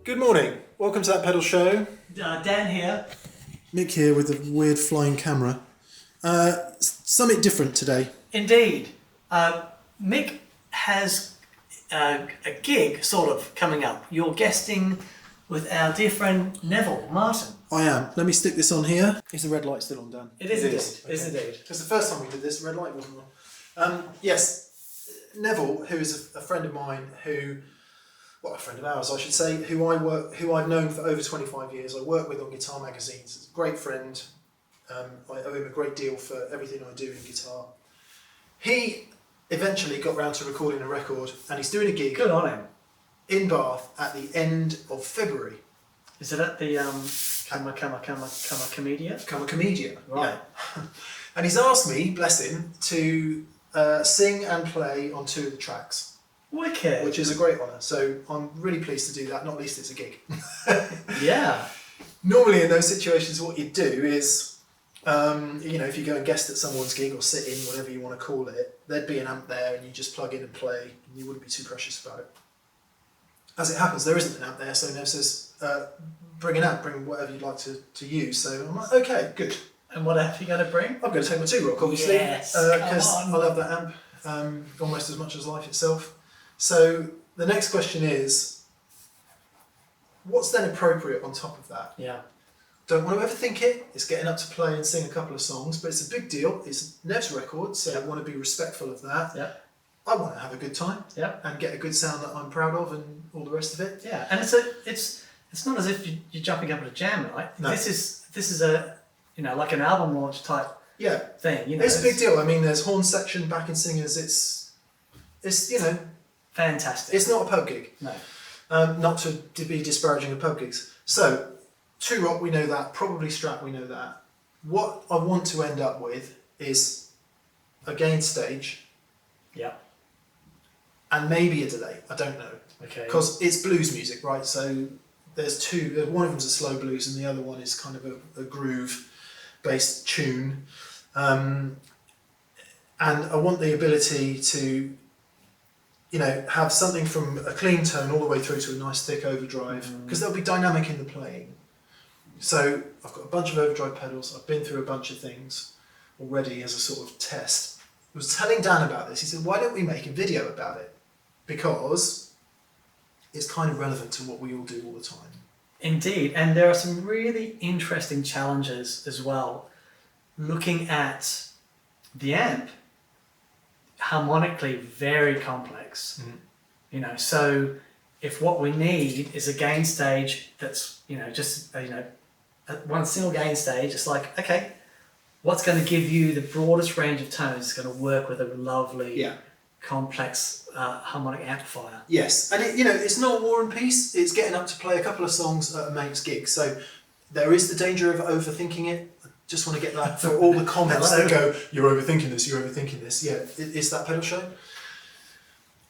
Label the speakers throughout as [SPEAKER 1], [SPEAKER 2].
[SPEAKER 1] Good morning. Welcome to That Pedal Show.
[SPEAKER 2] Dan here.
[SPEAKER 1] Mick here with a weird flying camera. Something different today.
[SPEAKER 2] Indeed. Mick has a gig sort of coming up. You're guesting with our dear friend Neville Martin.
[SPEAKER 1] I am. Let me stick this on here. Is the red light still on, Dan?
[SPEAKER 2] It is indeed.
[SPEAKER 1] Okay.
[SPEAKER 2] It is indeed.
[SPEAKER 1] Because the first time we did this, the red light wasn't on. Yes, Neville, who is a friend of mine a friend of ours, I should say, who I've known for over 25 years. I work with on guitar magazines. He's a great friend. I owe him a great deal for everything I do in guitar. He eventually got round to recording a record, and he's doing a gig.
[SPEAKER 2] Good on him.
[SPEAKER 1] In Bath at the end of February.
[SPEAKER 2] Is it at the Komedia?
[SPEAKER 1] Komedia,
[SPEAKER 2] right?
[SPEAKER 1] Yeah. And he's asked me, bless him, to sing and play on 2 of the tracks.
[SPEAKER 2] Wicked.
[SPEAKER 1] Which is a great honour. So I'm really pleased to do that. Not least it's a gig.
[SPEAKER 2] Yeah.
[SPEAKER 1] Normally in those situations, what you do is, if you go and guest at someone's gig or sit in, whatever you want to call it, there'd be an amp there, and you just plug in and play, and you wouldn't be too precious about it. As it happens, there isn't an amp there, so Nev says, bring an amp, bring whatever you'd like to use. So I'm like, okay, good.
[SPEAKER 2] And what amp are you going to bring?
[SPEAKER 1] I'm going to take my 2-rock, obviously,
[SPEAKER 2] yes,
[SPEAKER 1] because I love that amp almost as much as life itself. So the next question is, what's then appropriate on top of that?
[SPEAKER 2] Yeah.
[SPEAKER 1] Don't want to overthink it. It's getting up to play and sing a couple of songs, but it's a big deal. It's Nev's record, so I want to be respectful of that.
[SPEAKER 2] Yeah.
[SPEAKER 1] I want to have a good time.
[SPEAKER 2] Yeah.
[SPEAKER 1] And get a good sound that I'm proud of, and all the rest of it.
[SPEAKER 2] Yeah. And it's not as if you're jumping up at a jam, right?
[SPEAKER 1] No.
[SPEAKER 2] This is a like an album launch type thing.
[SPEAKER 1] It's a big deal. I mean, there's horn section, backing singers. It's
[SPEAKER 2] fantastic.
[SPEAKER 1] It's not a pub gig.
[SPEAKER 2] No.
[SPEAKER 1] Not to be disparaging of pub gigs. So, 2-rock, we know that. Probably Strat, we know that. What I want to end up with is a gain stage.
[SPEAKER 2] Yeah.
[SPEAKER 1] And maybe a delay. I don't know.
[SPEAKER 2] Okay.
[SPEAKER 1] Because it's blues music, right? So there's 2. One of them's a slow blues, and the other one is kind of a groove-based tune. And I want the ability to have something from a clean tone all the way through to a nice thick overdrive, because they'll be dynamic in the playing. So I've got a bunch of overdrive pedals. I've been through a bunch of things already as a sort of test. I was telling Dan about this. He said, why don't we make a video about it? Because it's kind of relevant to what we all do all the time.
[SPEAKER 2] Indeed, and there are some really interesting challenges as well. Looking at the amp, harmonically very complex. So if what we need is a gain stage that's just one single gain stage, it's like, okay, what's going to give you the broadest range of tones is going to work with a lovely complex harmonic amplifier.
[SPEAKER 1] Yes, and it's not War and Peace. It's getting up to play a couple of songs at a mate's gig, so there is the danger of overthinking it. Just want to get that for all the comments that go, you're overthinking this, you're overthinking this. Yeah, it's That Pedal Show.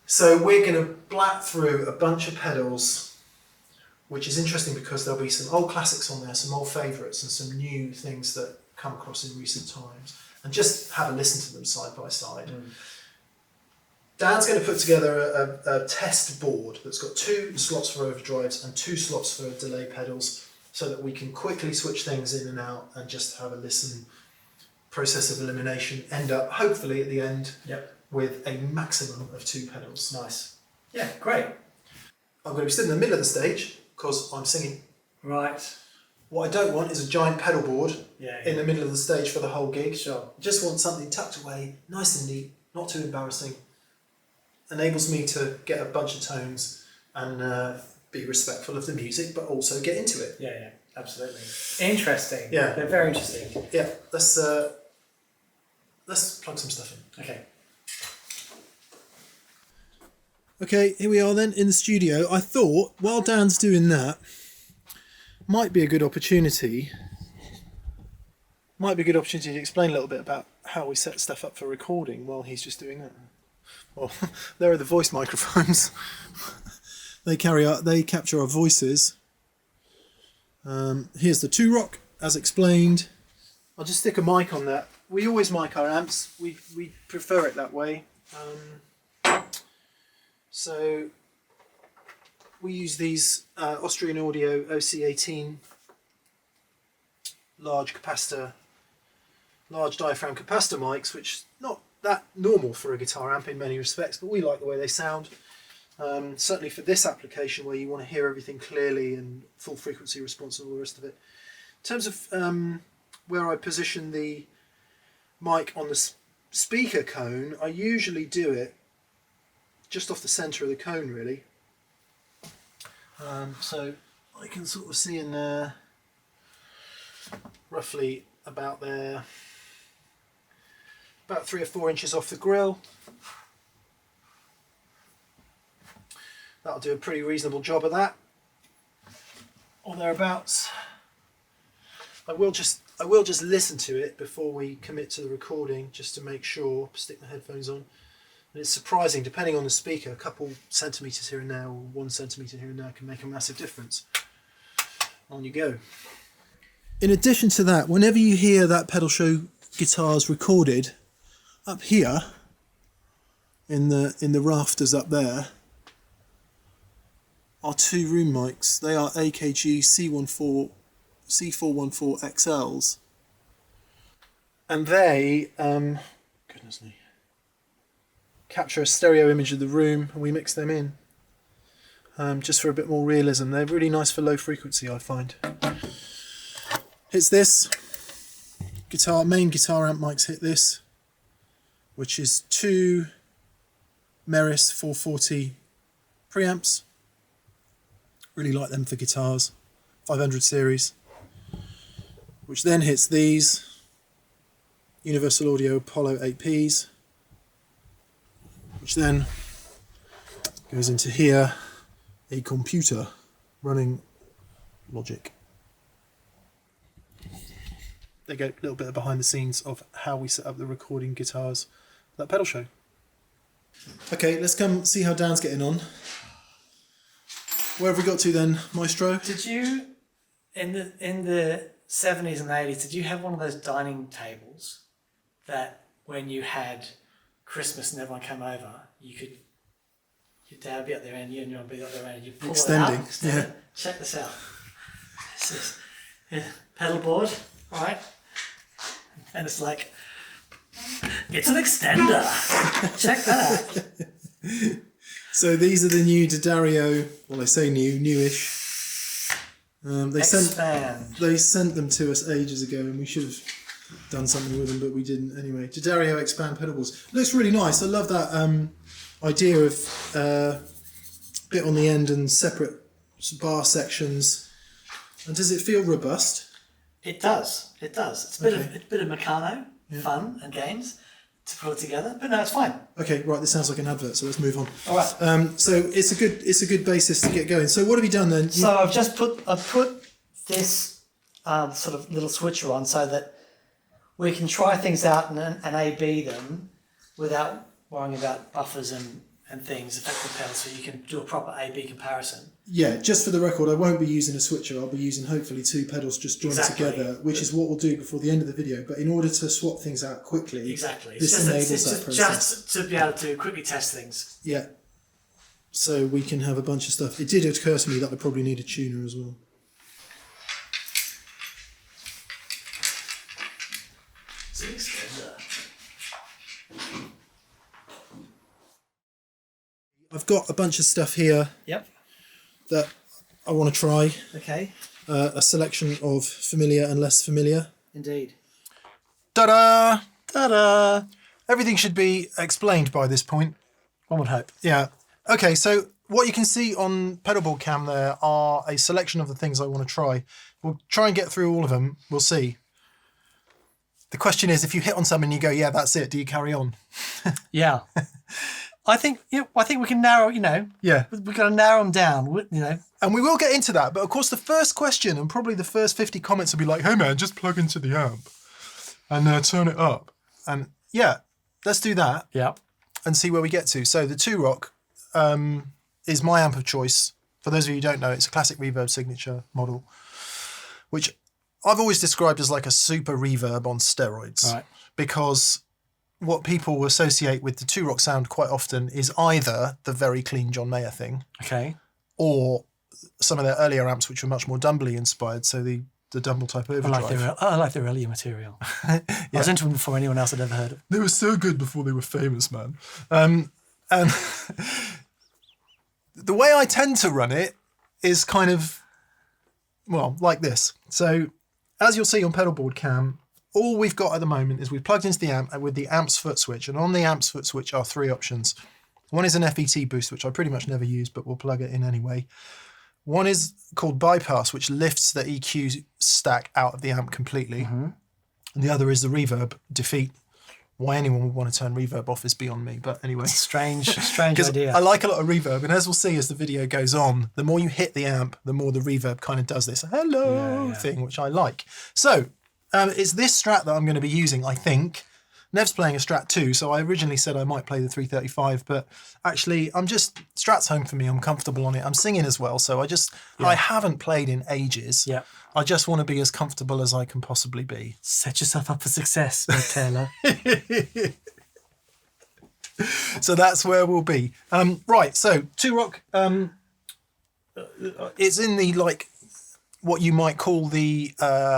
[SPEAKER 1] So we're going to blat through a bunch of pedals, which is interesting because there'll be some old classics on there, some old favourites, and some new things that come across in recent times, and just have a listen to them side by side. Dan's going to put together a test board that's got 2 slots for overdrives and 2 slots for delay pedals, so that we can quickly switch things in and out and just have a listen, process of elimination, end up hopefully at the end with a maximum of 2 pedals.
[SPEAKER 2] Nice. Yeah, great.
[SPEAKER 1] I'm going to be sitting in the middle of the stage because I'm singing.
[SPEAKER 2] Right.
[SPEAKER 1] What I don't want is a giant pedal board in the middle of the stage for the whole gig.
[SPEAKER 2] Sure.
[SPEAKER 1] I just want something tucked away, nice and neat, not too embarrassing. Enables me to get a bunch of tones and be respectful of the music, but also get into it.
[SPEAKER 2] Yeah, absolutely. Interesting.
[SPEAKER 1] Yeah.
[SPEAKER 2] They're very interesting.
[SPEAKER 1] Yeah, let's plug some stuff in.
[SPEAKER 2] Okay.
[SPEAKER 1] Okay, here we are then in the studio. I thought, while Dan's doing that, might be a good opportunity to explain a little bit about how we set stuff up for recording while he's just doing that. Well, there are the voice microphones. They capture our voices. Here's the 2-rock, as explained. I'll just stick a mic on that. We always mic our amps. We prefer it that way. So we use these Austrian Audio OC18 large diaphragm capacitor mics, which is not that normal for a guitar amp in many respects, but we like the way they sound. Certainly for this application where you want to hear everything clearly and full frequency response and all the rest of it. In terms of where I position the mic on the speaker cone, I usually do it just off the centre of the cone, really. So I can sort of see in there, roughly about there, about 3 or 4 inches off the grill. That'll do a pretty reasonable job of that, or thereabouts. I will just listen to it before we commit to the recording, just to make sure. Stick the headphones on. And it's surprising, depending on the speaker, a couple centimetres here and there, or 1 centimetre here and there, can make a massive difference. On you go. In addition to that, whenever you hear that pedal show guitars recorded, up here in the rafters up there are 2 room mics. They are AKG C414 XLs, and they goodness me, capture a stereo image of the room, and we mix them in just for a bit more realism. They're really nice for low frequency, I find. Hits this main guitar amp mics hit this, which is 2 Meris 440 preamps. Really like them for guitars, 500 series. Which then hits these Universal Audio Apollo 8Ps, which then goes into here, a computer running Logic. They go a little bit behind the scenes of how we set up the recording guitars for that pedal show. Okay, let's come see how Dan's getting on. Where have we got to then, Maestro?
[SPEAKER 2] Did you, in the 70s and 80s, did you have one of those dining tables that when you had Christmas and everyone came over, your dad would be at their end, you and your would be at their end, and you pull
[SPEAKER 1] Extending,
[SPEAKER 2] it out. Yeah. Check this out. This is pedal board, right? And it's like, it's an extender. Check that out.
[SPEAKER 1] So these are the new D'Addario, well, I say newish. They sent them to us ages ago, and we should have done something with them, but we didn't anyway. D'Addario Expand pedals. Looks really nice. I love that idea of bit on the end and separate bar sections. And does it feel robust?
[SPEAKER 2] It does. It does. It's a bit of Meccano, fun and games to put it together, but no, it's fine. Okay, right. This sounds like an advert, so let's move on. All right.
[SPEAKER 1] So it's a good basis to get going. So what have you done then?
[SPEAKER 2] So I've put this sort of little switcher on so that we can try things out and A/B them without worrying about buffers and things, effective pedals, so you can do a proper A/B comparison.
[SPEAKER 1] Yeah, just for the record, I won't be using a switcher. I'll be using hopefully 2 pedals just joined together, which is what we'll do before the end of the video. But in order to swap things out quickly, this enables that process.
[SPEAKER 2] Just to be able to quickly test things.
[SPEAKER 1] Yeah. So we can have a bunch of stuff. It did occur to me that I probably need a tuner as well.
[SPEAKER 2] It's an extender.
[SPEAKER 1] I've got a bunch of stuff here.
[SPEAKER 2] Yep.
[SPEAKER 1] That I want to try.
[SPEAKER 2] Okay.
[SPEAKER 1] A selection of familiar and less familiar.
[SPEAKER 2] Indeed.
[SPEAKER 1] Ta-da! Ta-da! Everything should be explained by this point.
[SPEAKER 2] One would hope.
[SPEAKER 1] Yeah. Okay, so what you can see on pedalboard cam there are a selection of the things I want to try. We'll try and get through all of them. We'll see. The question is, if you hit on something and you go, yeah, that's it, do you carry on?
[SPEAKER 2] Yeah. I think we can narrow,
[SPEAKER 1] Yeah.
[SPEAKER 2] We've got to narrow them down,
[SPEAKER 1] And we will get into that. But of course, the first question and probably the first 50 comments will be like, hey man, just plug into the amp and turn it up. And yeah, let's do that.
[SPEAKER 2] Yeah.
[SPEAKER 1] And see where we get to. So the 2-Rock is my amp of choice. For those of you who don't know, it's a classic reverb signature model, which I've always described as like a super reverb on steroids.
[SPEAKER 2] Right.
[SPEAKER 1] Because what people associate with the 2-Rock sound quite often is either the very clean John Mayer thing.
[SPEAKER 2] Okay.
[SPEAKER 1] or some of their earlier amps, which were much more Dumbly inspired. So the Dumble type overdrive.
[SPEAKER 2] I like their earlier material. I was into them before anyone else had ever heard it.
[SPEAKER 1] They were so good before they were famous, man. And the way I tend to run it is kind of, well, like this. So as you'll see on pedalboard cam, all we've got at the moment is we've plugged into the amp with the amp's foot switch, and on the amp's foot switch are 3 options. One is an FET boost, which I pretty much never use, but we'll plug it in anyway. One is called bypass, which lifts the EQ stack out of the amp completely. And the other is the reverb defeat. Why anyone would want to turn reverb off is beyond me. But anyway.
[SPEAKER 2] Strange idea.
[SPEAKER 1] I like a lot of reverb. And as we'll see as the video goes on, the more you hit the amp, the more the reverb kind of does this hello thing, which I like. So it's this Strat that I'm going to be using, I think. Nev's playing a Strat too, so I originally said I might play the 335, but actually Strat's home for me. I'm comfortable on it. I'm singing as well, so I haven't played in ages.
[SPEAKER 2] Yeah.
[SPEAKER 1] I just want to be as comfortable as I can possibly be.
[SPEAKER 2] Set yourself up for success, Tele.
[SPEAKER 1] So that's where we'll be. Right, so 2-Rock, it's in the, what you might call the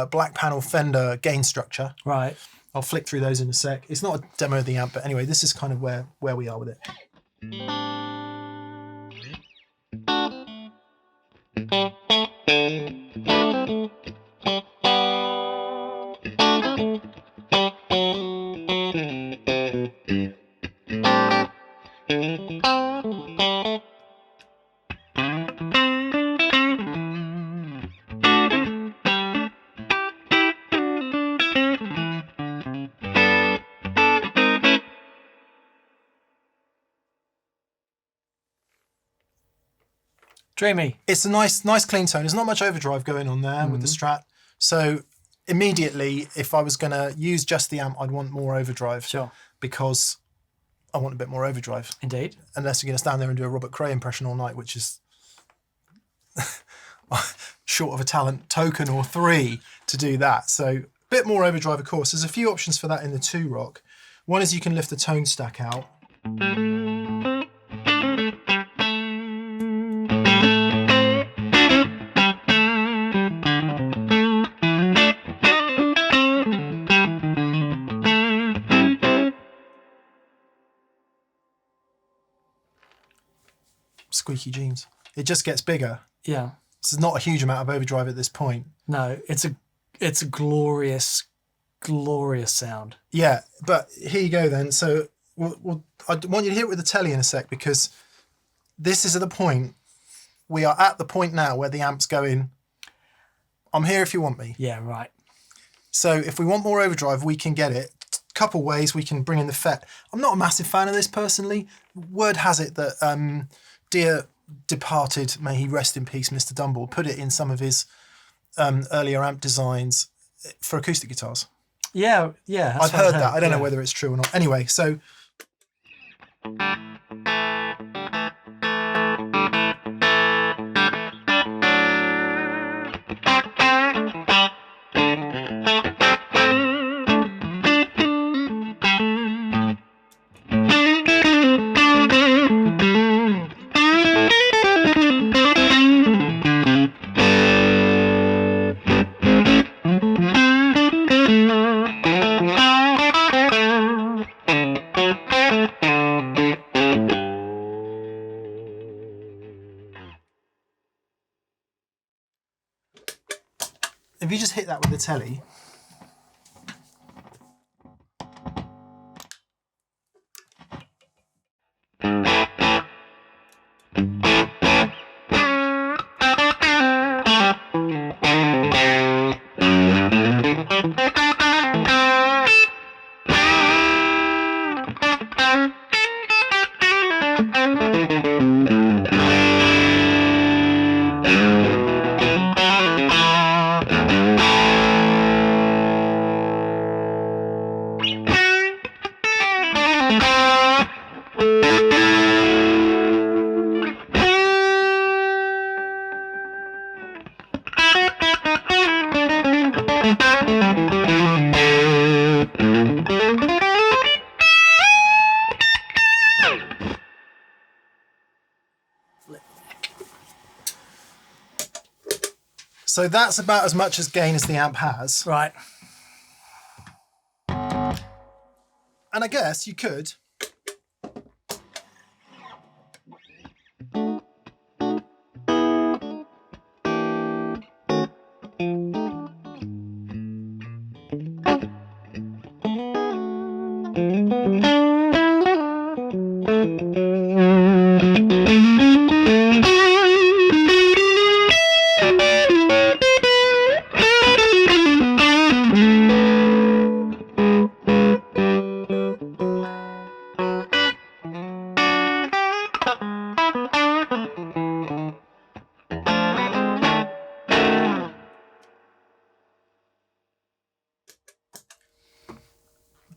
[SPEAKER 1] black panel Fender gain structure.
[SPEAKER 2] Right.
[SPEAKER 1] I'll flick through those in a sec. It's not a demo of the amp, but anyway, this is kind of where we are with it.
[SPEAKER 2] Dreamy.
[SPEAKER 1] It's a nice clean tone. There's not much overdrive going on there with the Strat. So immediately, if I was going to use just the amp, I'd want more overdrive.
[SPEAKER 2] Sure.
[SPEAKER 1] Because I want a bit more overdrive.
[SPEAKER 2] Indeed.
[SPEAKER 1] Unless you're going to stand there and do a Robert Cray impression all night, which is short of a talent token or 3 to do that. So a bit more overdrive, of course. There's a few options for that in the 2-Rock. One is you can lift the tone stack out. Squeaky jeans. It just gets bigger.
[SPEAKER 2] Yeah.
[SPEAKER 1] There's not a huge amount of overdrive at this point.
[SPEAKER 2] No, it's a glorious sound.
[SPEAKER 1] Yeah, but here you go then. So I want you to hear it with the Tele in a sec, because this is at the point, we are at the point now where the amp's going, I'm here if you want me.
[SPEAKER 2] Yeah, right.
[SPEAKER 1] So if we want more overdrive, we can get it. Couple ways we can bring in the FET. I'm not a massive fan of this personally. Word has it that dear departed, may he rest in peace, Mr. Dumble, put it in some of his earlier amp designs for acoustic guitars.
[SPEAKER 2] Yeah.
[SPEAKER 1] I've heard that. I don't know whether it's true or not. Anyway, so... if you just hit that with the Tele, So that's about as much as gain as the amp has.
[SPEAKER 2] Right.
[SPEAKER 1] And I guess you could.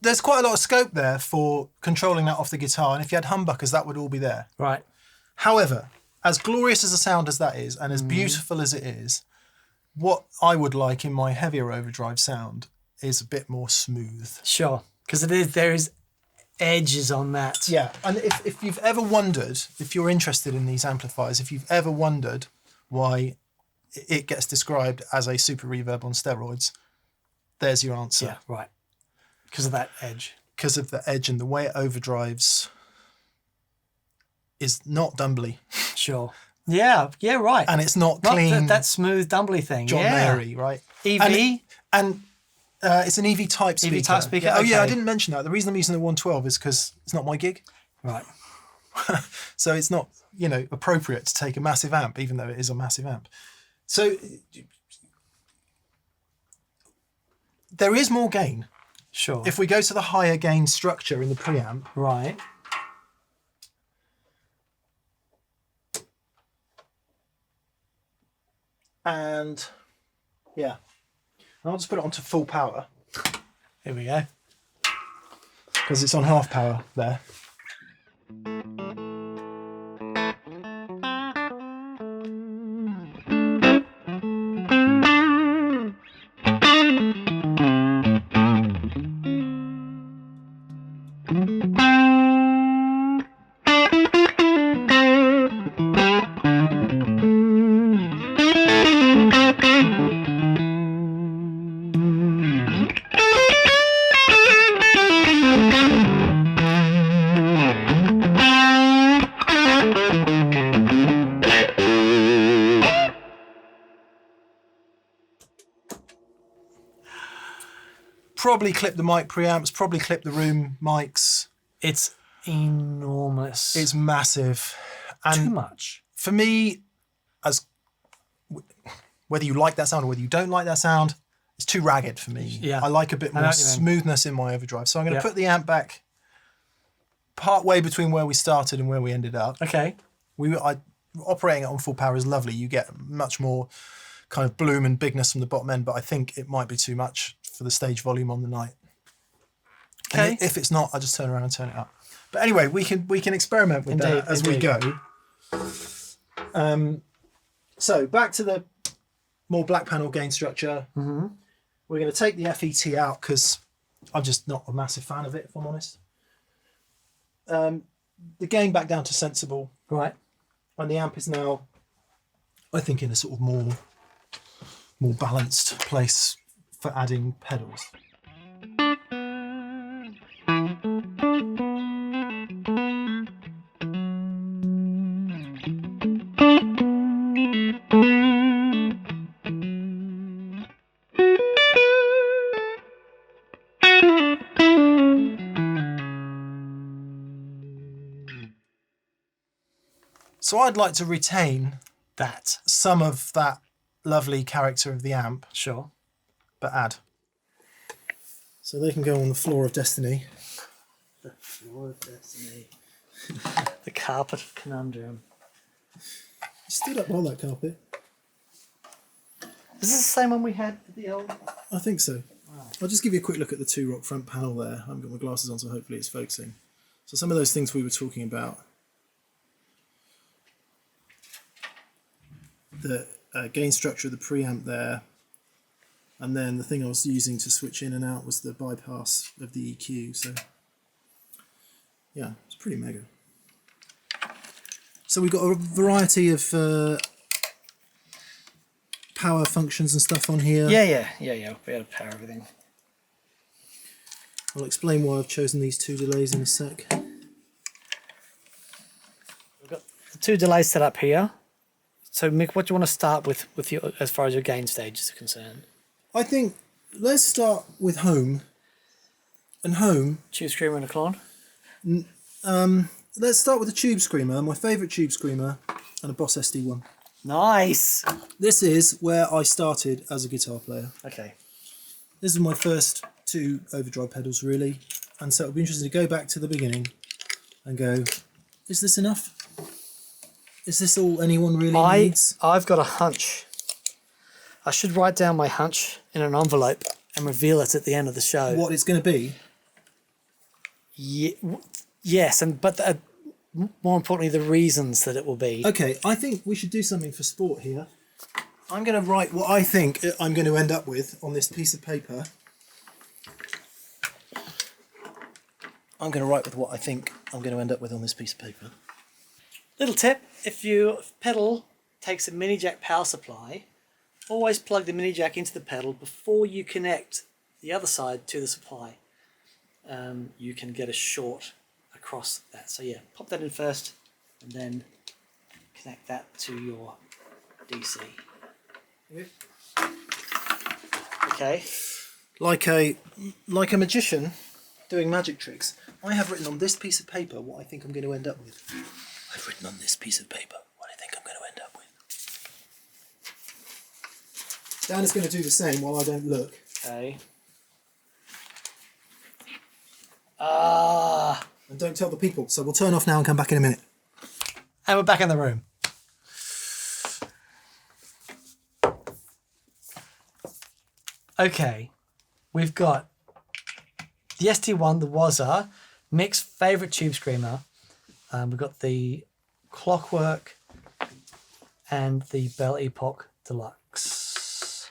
[SPEAKER 1] There's quite a lot of scope there for controlling that off the guitar, and if you had humbuckers, that would all be there.
[SPEAKER 2] Right.
[SPEAKER 1] However, as glorious as a sound as that is, and as beautiful as it is, what I would like in my heavier overdrive sound is a bit more smooth.
[SPEAKER 2] Sure. Because there is edges on that.
[SPEAKER 1] Yeah, and if you've ever wondered, if you're interested in these amplifiers, if you've ever wondered why it gets described as a super reverb on steroids, there's your answer.
[SPEAKER 2] Yeah, right. Because of that edge.
[SPEAKER 1] Because of the edge and the way it overdrives is not dumbly.
[SPEAKER 2] Sure. Yeah, right.
[SPEAKER 1] And it's not clean.
[SPEAKER 2] That smooth dumbly thing.
[SPEAKER 1] John Mary, right?
[SPEAKER 2] EV.
[SPEAKER 1] And it's an EV type speaker.
[SPEAKER 2] EV type speaker.
[SPEAKER 1] Yeah.
[SPEAKER 2] Okay.
[SPEAKER 1] Oh yeah, I didn't mention that. The reason I'm using the 112 is because it's not my gig.
[SPEAKER 2] Right.
[SPEAKER 1] So it's not, appropriate to take a massive amp, even though it is a massive amp. So there is more gain.
[SPEAKER 2] Sure.
[SPEAKER 1] If we go to the higher gain structure in the preamp.
[SPEAKER 2] Right.
[SPEAKER 1] And yeah, and I'll just put it onto full power.
[SPEAKER 2] Here we go.
[SPEAKER 1] Because it's on half power there. Probably clip the mic preamps, probably clip the room mics.
[SPEAKER 2] It's enormous.
[SPEAKER 1] It's massive. And
[SPEAKER 2] too much.
[SPEAKER 1] For me, whether you like that sound or whether you don't like that sound, it's too ragged for me.
[SPEAKER 2] Yeah.
[SPEAKER 1] I like a bit more smoothness in my overdrive. So I'm going to put the amp back part way between where we started and where we ended up.
[SPEAKER 2] Okay.
[SPEAKER 1] Operating it on full power is lovely. You get much more kind of bloom and bigness from the bottom end, but I think it might be too much for the stage volume on the night. Okay. And if it's not, I just turn around and turn it up. But anyway, we can experiment with that as we go. So back to the more black panel gain structure.
[SPEAKER 2] Mm-hmm.
[SPEAKER 1] We're going to take the FET out because I'm just not a massive fan of it, if I'm honest. The gain back down to sensible.
[SPEAKER 2] Right.
[SPEAKER 1] And the amp is now, I think, in a sort of more balanced place for adding pedals. So I'd like to retain some of that lovely character of the amp.
[SPEAKER 2] Sure.
[SPEAKER 1] But add. So they can go on the floor of destiny.
[SPEAKER 2] The floor of destiny. The carpet of conundrum.
[SPEAKER 1] You stood up on that carpet.
[SPEAKER 2] Is this the same one we had at the old?
[SPEAKER 1] I think so.
[SPEAKER 2] Wow.
[SPEAKER 1] I'll just give you a quick look at the 2-rock front panel there. I haven't got my glasses on, so hopefully it's focusing. So some of those things we were talking about. The gain structure of the preamp there, and then the thing I was using to switch in and out was the bypass of the EQ. So yeah, it's pretty mega. So we've got a variety of power functions and stuff on here.
[SPEAKER 2] Yeah. We'll be able to power everything.
[SPEAKER 1] I'll explain why I've chosen these two delays in a sec.
[SPEAKER 2] We've got the two delays set up here. So Mick, what do you want to start with your, as far as your gain stage is concerned?
[SPEAKER 1] I think let's start with home. And home.
[SPEAKER 2] Tube Screamer and a Klon.
[SPEAKER 1] Let's start with a Tube Screamer, my favourite Tube Screamer, and a Boss SD-1.
[SPEAKER 2] Nice.
[SPEAKER 1] This is where I started as a guitar player.
[SPEAKER 2] Okay.
[SPEAKER 1] This is my first two overdrive pedals, really. And so it'll be interesting to go back to the beginning and go, is this enough? Is this all anyone really needs?
[SPEAKER 2] I've got a hunch. I should write down my hunch in an envelope and reveal it at the end of the show.
[SPEAKER 1] What it's going to be?
[SPEAKER 2] Yes, but more importantly, the reasons that it will be.
[SPEAKER 1] Okay, I think we should do something for sport here. I'm going to write what I think I'm going to end up with on this piece of paper. I'm going to write with what I think I'm going to end up with on this piece of paper.
[SPEAKER 2] Little tip, if your pedal takes a mini jack power supply, always plug the mini jack into the pedal before you connect the other side to the supply. You can get a short across that. So yeah, pop that in first and then connect that to your DC. Okay.
[SPEAKER 1] Like a magician doing magic tricks, I have written on this piece of paper what I think I'm going to end up with. I've written on this piece of paper what I think I'm going to end up with. Dan is going to do the same while I don't look.
[SPEAKER 2] Okay.
[SPEAKER 1] And don't tell the people, so we'll turn off now and come back in a minute.
[SPEAKER 2] And we're back in the room. Okay, we've got the SD-1, the Wazza, Mick's favourite Tube Screamer. We've got the Clockwork and the Bell Epoch Deluxe.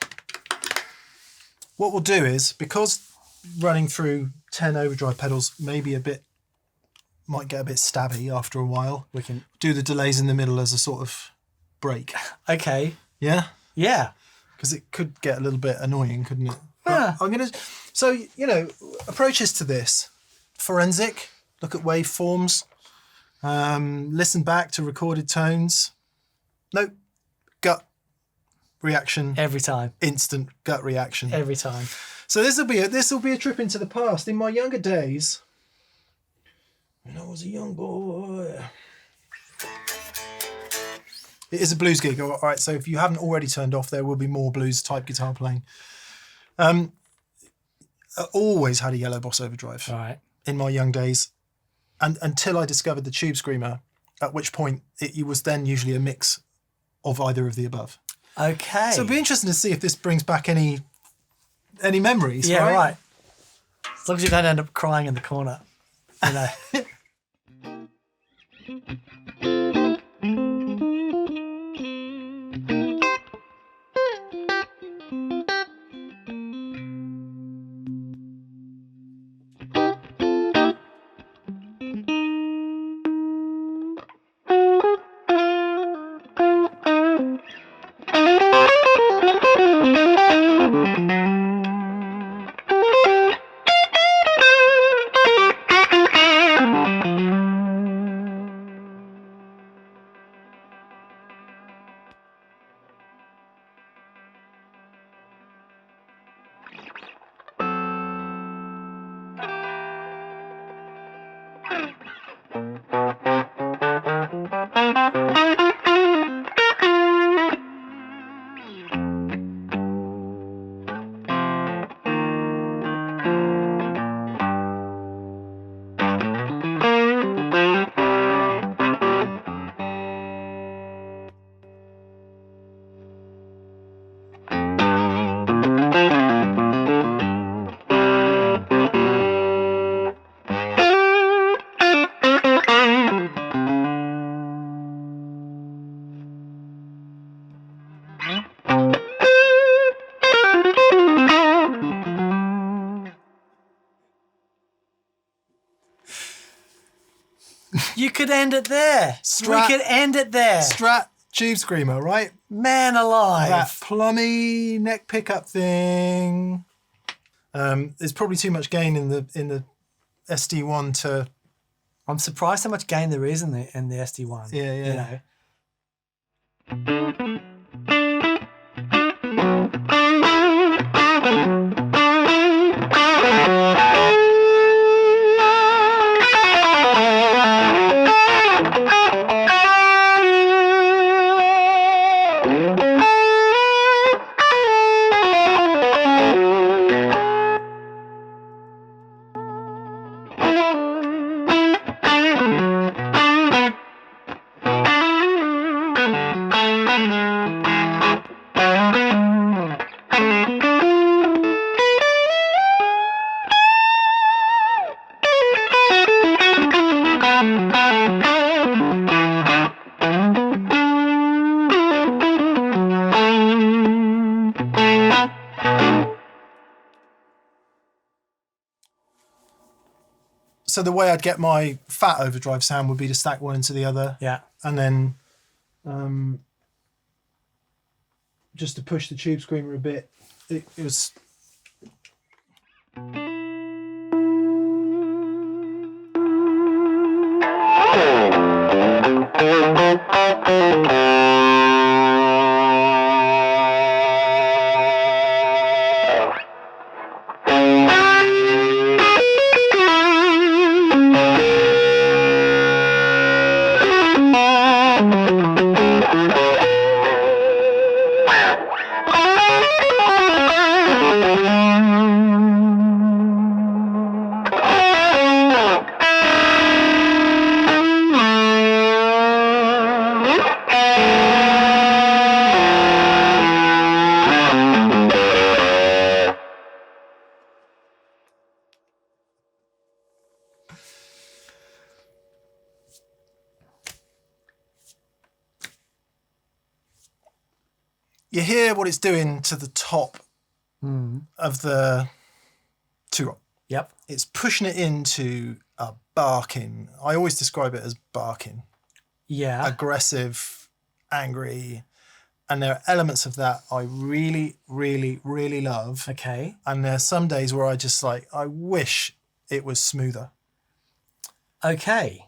[SPEAKER 1] What we'll do is, because running through 10 overdrive pedals might get a bit stabby after a while, we can do the delays in the middle as a sort of break.
[SPEAKER 2] Okay.
[SPEAKER 1] Yeah?
[SPEAKER 2] Yeah.
[SPEAKER 1] Because it could get a little bit annoying, couldn't it?
[SPEAKER 2] Yeah.
[SPEAKER 1] I'm gonna. So approaches to this: forensic, look at waveforms, listen back to recorded tones. Nope, gut reaction
[SPEAKER 2] Every time.
[SPEAKER 1] instant gut reaction.
[SPEAKER 2] Every time.
[SPEAKER 1] So this will be a trip into the past. In my younger days, when I was a young boy. It is a blues gig, all right, so if you haven't already turned off, there will be more blues type guitar playing. I always had a yellow Boss Overdrive
[SPEAKER 2] Right.
[SPEAKER 1] in my young days, and until I discovered the Tube Screamer, at which point it was then usually a mix of either of the above.
[SPEAKER 2] Okay.
[SPEAKER 1] So it'd be interesting to see if this brings back any memories.
[SPEAKER 2] Yeah,
[SPEAKER 1] right?
[SPEAKER 2] right. As long as you don't end up crying in the corner. You know.
[SPEAKER 1] You could end it there.
[SPEAKER 2] We could end it there.
[SPEAKER 1] Strat Tube Screamer, right?
[SPEAKER 2] Man alive.
[SPEAKER 1] That plummy neck pickup thing. There's probably too much gain in the SD-1 to.
[SPEAKER 2] I'm surprised how much gain there is in the SD-1.
[SPEAKER 1] Yeah, yeah.
[SPEAKER 2] You know?
[SPEAKER 1] So the way I'd get my fat overdrive sound would be to stack one into the other.
[SPEAKER 2] Yeah.
[SPEAKER 1] And then just to push the tube screamer a bit, it was... You hear what it's doing to the top of the two-rock.
[SPEAKER 2] Yep.
[SPEAKER 1] It's pushing it into a barking. I always describe it as barking.
[SPEAKER 2] Yeah.
[SPEAKER 1] Aggressive, angry. And there are elements of that I really, really, really love.
[SPEAKER 2] Okay.
[SPEAKER 1] And there are some days where I just like, I wish it was smoother.
[SPEAKER 2] Okay.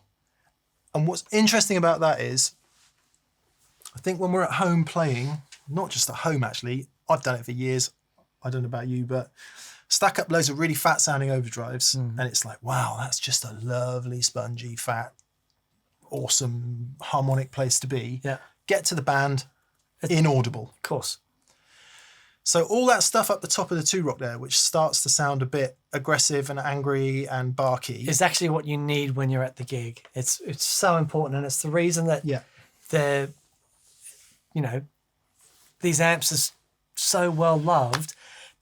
[SPEAKER 1] And what's interesting about that is, I think when we're at home playing, not just at home actually, I've done it for years, I don't know about you, but stack up loads of really fat sounding overdrives and it's like, wow, that's just a lovely, spongy, fat, awesome, harmonic place to be.
[SPEAKER 2] Yeah.
[SPEAKER 1] Get to the band, inaudible.
[SPEAKER 2] Of course.
[SPEAKER 1] So all that stuff up the top of the two-rock there, which starts to sound a bit aggressive and angry and barky.
[SPEAKER 2] It's actually what you need when you're at the gig. It's so important, and it's the reason that they're, you know, these amps are so well loved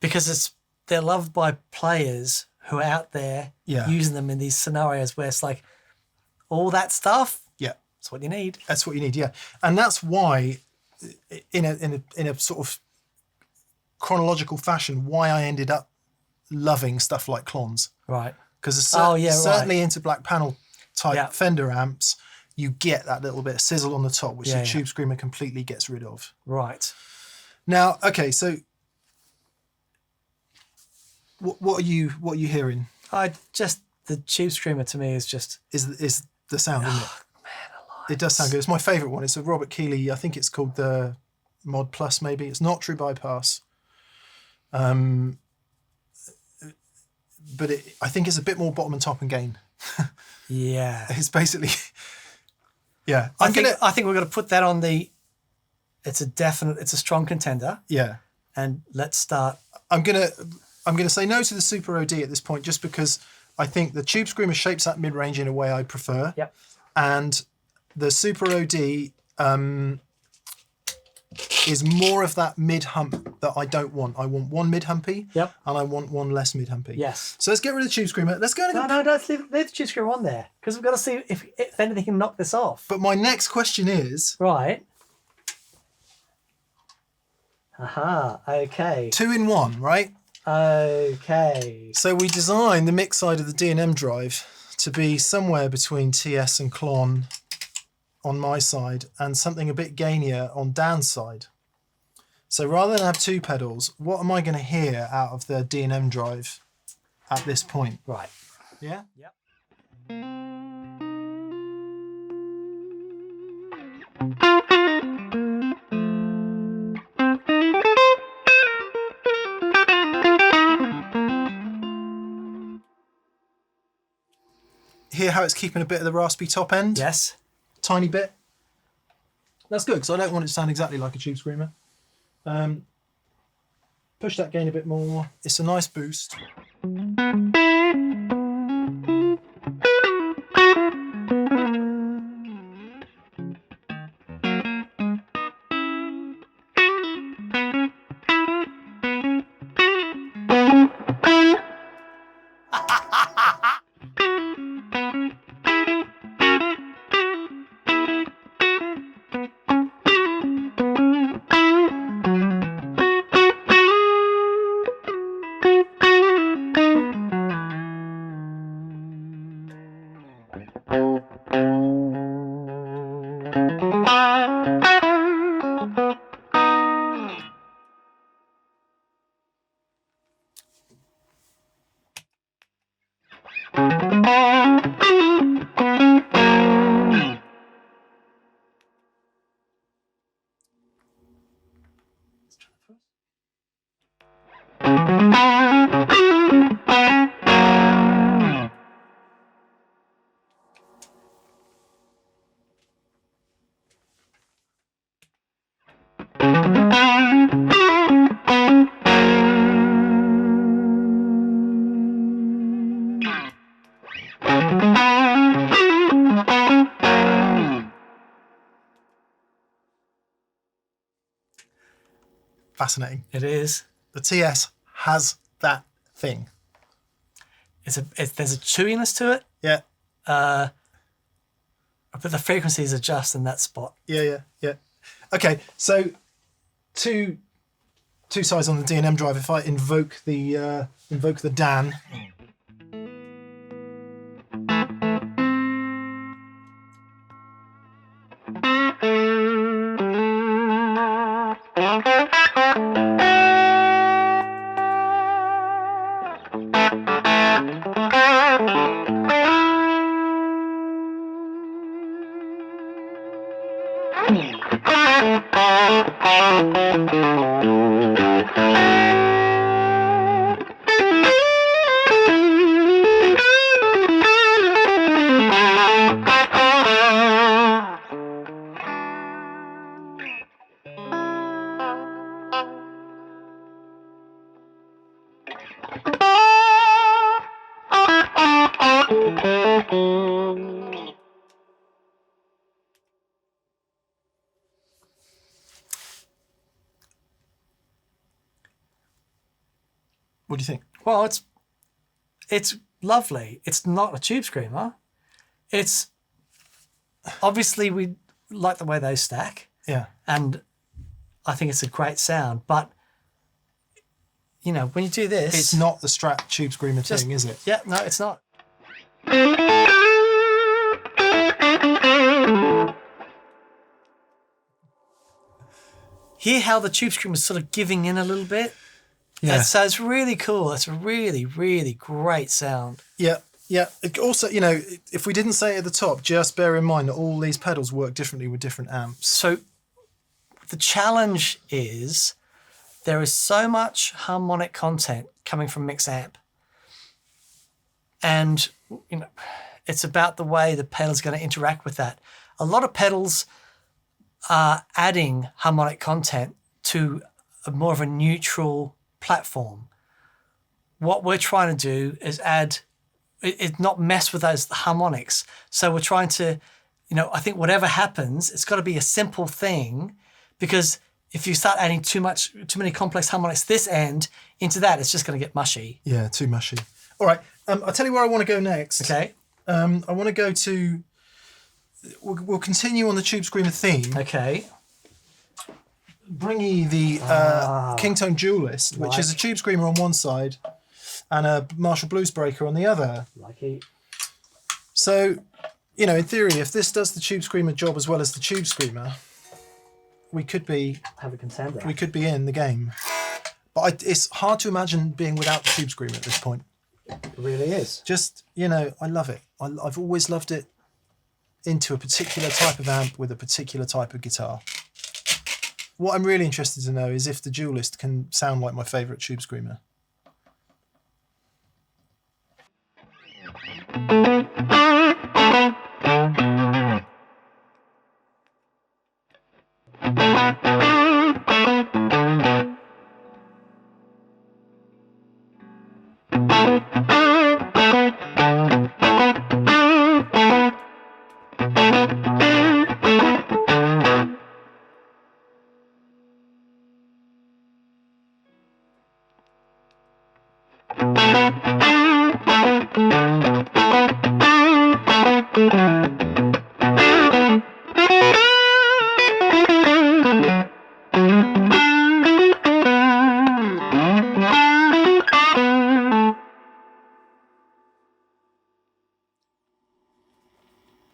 [SPEAKER 2] because they're loved by players who are out there using them in these scenarios where it's like all that stuff.
[SPEAKER 1] Yeah,
[SPEAKER 2] that's what you need.
[SPEAKER 1] That's what you need. Yeah, and that's why, in a sort of chronological fashion, why I ended up loving stuff like Klons.
[SPEAKER 2] Right.
[SPEAKER 1] Because certainly into black panel type Fender amps, you get that little bit of sizzle on the top, which the tube screamer completely gets rid of.
[SPEAKER 2] Right.
[SPEAKER 1] Now, okay, so what are you hearing?
[SPEAKER 2] The tube screamer to me is just
[SPEAKER 1] is the sound, isn't it?
[SPEAKER 2] Man alive.
[SPEAKER 1] It does sound good. It's my favourite one. It's a Robert Keeley. I think it's called the Mod Plus. Maybe it's not True Bypass. But I think it's a bit more bottom and top and gain.
[SPEAKER 2] Yeah.
[SPEAKER 1] It's basically, yeah.
[SPEAKER 2] I think we're going to put that on the. It's a strong contender.
[SPEAKER 1] Yeah.
[SPEAKER 2] And let's start.
[SPEAKER 1] I'm gonna say no to the Super OD at this point, just because I think the tube screamer shapes that mid range in a way I prefer.
[SPEAKER 2] Yep.
[SPEAKER 1] And the Super OD is more of that mid hump that I don't want. I want one mid humpy.
[SPEAKER 2] Yep.
[SPEAKER 1] And I want one less mid humpy.
[SPEAKER 2] Yes.
[SPEAKER 1] So let's get rid of the tube screamer. Let's go.
[SPEAKER 2] No, let's leave the tube screamer on there because we've got to see if anything can knock this off.
[SPEAKER 1] But my next question is.
[SPEAKER 2] Right. Aha, okay.
[SPEAKER 1] 2-in-1, right?
[SPEAKER 2] Okay.
[SPEAKER 1] So we designed the mix side of the D&M Drive to be somewhere between TS and Klon on my side and something a bit gainier on Dan's side. So rather than have two pedals, what am I going to hear out of the D&M Drive at this point?
[SPEAKER 2] Right.
[SPEAKER 1] Yeah?
[SPEAKER 2] Yep.
[SPEAKER 1] Hear how it's keeping a bit of the raspy top end?
[SPEAKER 2] Yes.
[SPEAKER 1] Tiny bit. That's good, because I don't want it to sound exactly like a Tube Screamer. Push that gain a bit more. It's a nice boost. Fascinating.
[SPEAKER 2] It is.
[SPEAKER 1] The TS has that thing.
[SPEAKER 2] There's a chewiness to it.
[SPEAKER 1] Yeah.
[SPEAKER 2] But the frequencies are just in that spot.
[SPEAKER 1] Yeah. Okay, so two sides on the D&M Drive. If I invoke the Dan. What do you think?
[SPEAKER 2] Well, it's lovely. It's not a Tube Screamer. It's obviously we like the way they stack.
[SPEAKER 1] Yeah.
[SPEAKER 2] And I think it's a great sound. But you know, when you do this,
[SPEAKER 1] It's not the Strat Tube Screamer thing, is it?
[SPEAKER 2] Yeah, no, it's not. Hear how the Tube Screamer is sort of giving in a little bit?
[SPEAKER 1] Yeah.
[SPEAKER 2] So it's really cool. It's a really, really great sound.
[SPEAKER 1] Yeah. It also, you know, if we didn't say it at the top, just bear in mind that all these pedals work differently with different amps.
[SPEAKER 2] So the challenge is there is so much harmonic content coming from Mick's amp. And, you know, it's about the way the pedal's going to interact with that. A lot of pedals are adding harmonic content to more of a neutral platform. What we're trying to do is not mess with those harmonics. So we're trying to, you know, I think whatever happens, it's got to be a simple thing, because if you start adding too many complex harmonics this end into that, it's just going to get mushy.
[SPEAKER 1] Yeah, too mushy. All right, I'll tell you where I want to go next.
[SPEAKER 2] Okay.
[SPEAKER 1] I want to go to. We'll continue on the Tube Screamer theme.
[SPEAKER 2] Okay.
[SPEAKER 1] Bring you the Kingtone Duellist, which is a Tube Screamer on one side and a Marshall Blues Breaker on the other.
[SPEAKER 2] Like it.
[SPEAKER 1] So You know, in theory, if this does the Tube Screamer job as well as the Tube Screamer, we could be
[SPEAKER 2] a contender.
[SPEAKER 1] We could be in the game. But it's hard to imagine being without the Tube Screamer at this point.
[SPEAKER 2] It really is.
[SPEAKER 1] Just, you know, I love it. I've always loved it into a particular type of amp with a particular type of guitar. What I'm really interested to know is if the Duellist can sound like my favourite Tube Screamer.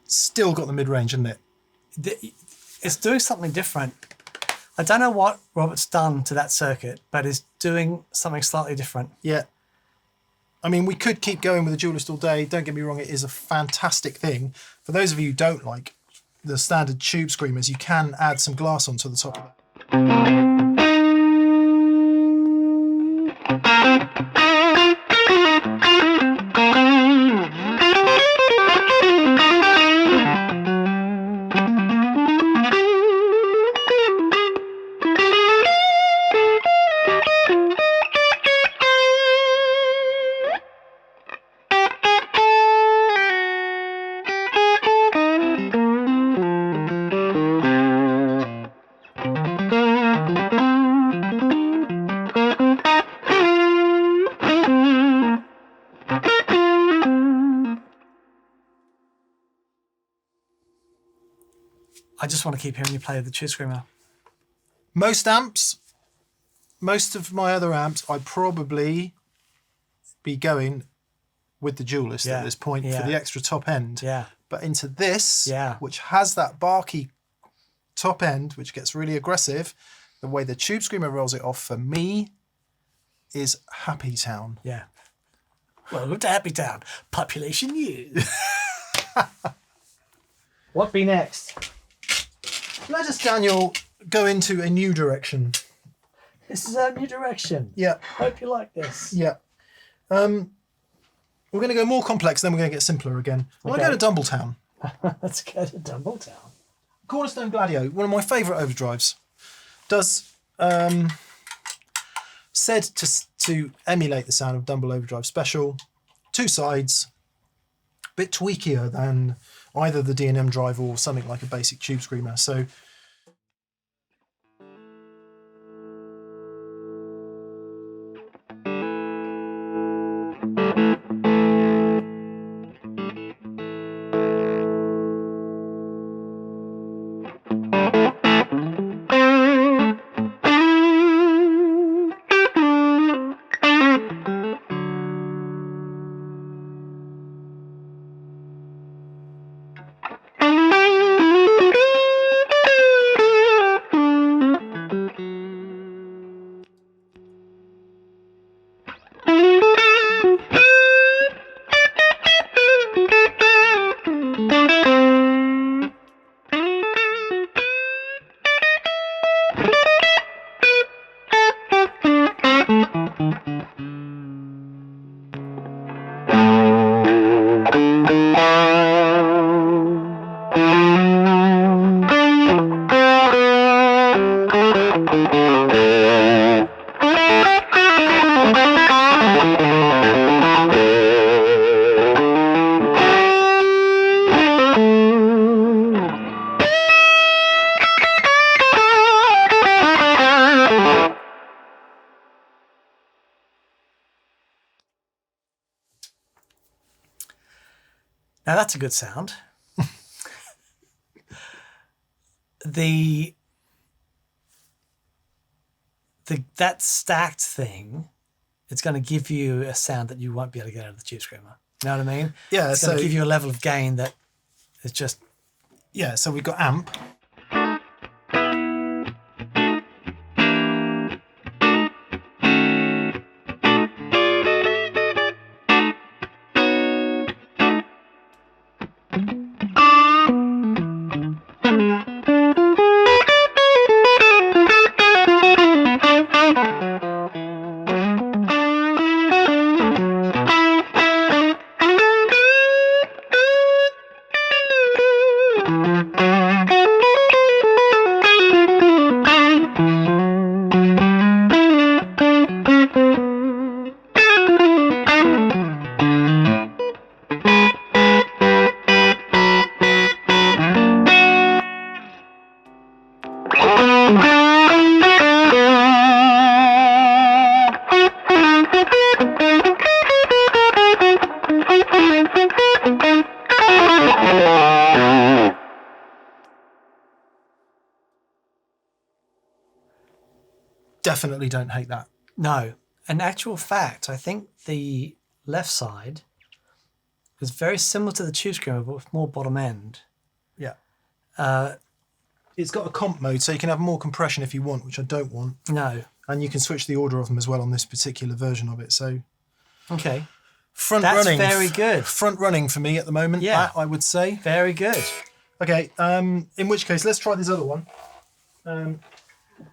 [SPEAKER 1] Still got the mid-range, isn't it?
[SPEAKER 2] It's doing something different. I don't know what Robert's done to that circuit, but it's doing something slightly different.
[SPEAKER 1] Yeah. I mean, we could keep going with the Duellist all day. Don't get me wrong, it is a fantastic thing. For those of you who don't like the standard Tube Screamers, you can add some glass onto the top of that.
[SPEAKER 2] I just want to keep hearing you play the Tube Screamer.
[SPEAKER 1] Most of my other amps, I'd probably be going with the Duellist at this point for the extra top end.
[SPEAKER 2] Yeah.
[SPEAKER 1] But into this, which has that barky top end, which gets really aggressive, the way the Tube Screamer rolls it off for me is Happy Town.
[SPEAKER 2] Yeah. Welcome to Happy Town. Population U. What be next?
[SPEAKER 1] Let us, Daniel, go into a new direction.
[SPEAKER 2] This is our new direction.
[SPEAKER 1] Yeah.
[SPEAKER 2] Hope you like this.
[SPEAKER 1] Yeah. We're going to go more complex, then we're going to get simpler again. I want to go to Dumbletown.
[SPEAKER 2] Let's go to Dumbletown.
[SPEAKER 1] Cornerstone Gladio, one of my favourite overdrives, does said to emulate the sound of Dumble Overdrive Special. Two sides, a bit tweakier than either the D&M Drive or something like a basic Tube Screamer. So
[SPEAKER 2] now that's a good sound. That stacked thing, it's going to give you a sound that you won't be able to get out of the Tube Screamer. You know what I mean?
[SPEAKER 1] Yeah,
[SPEAKER 2] it's going to give you a level of gain that
[SPEAKER 1] It's just, yeah, so we've got amp. Definitely don't hate that.
[SPEAKER 2] No. In actual fact, I think the left side is very similar to the tube screamer, but with more bottom end.
[SPEAKER 1] Yeah. It's got a comp mode, so you can have more compression if you want, which I don't want.
[SPEAKER 2] No.
[SPEAKER 1] And you can switch the order of them as well on this particular version of it. So,
[SPEAKER 2] okay.
[SPEAKER 1] That's
[SPEAKER 2] very good.
[SPEAKER 1] Front running for me at the moment,
[SPEAKER 2] yeah.
[SPEAKER 1] I would say.
[SPEAKER 2] Very good.
[SPEAKER 1] Okay, in which case, let's try this other one,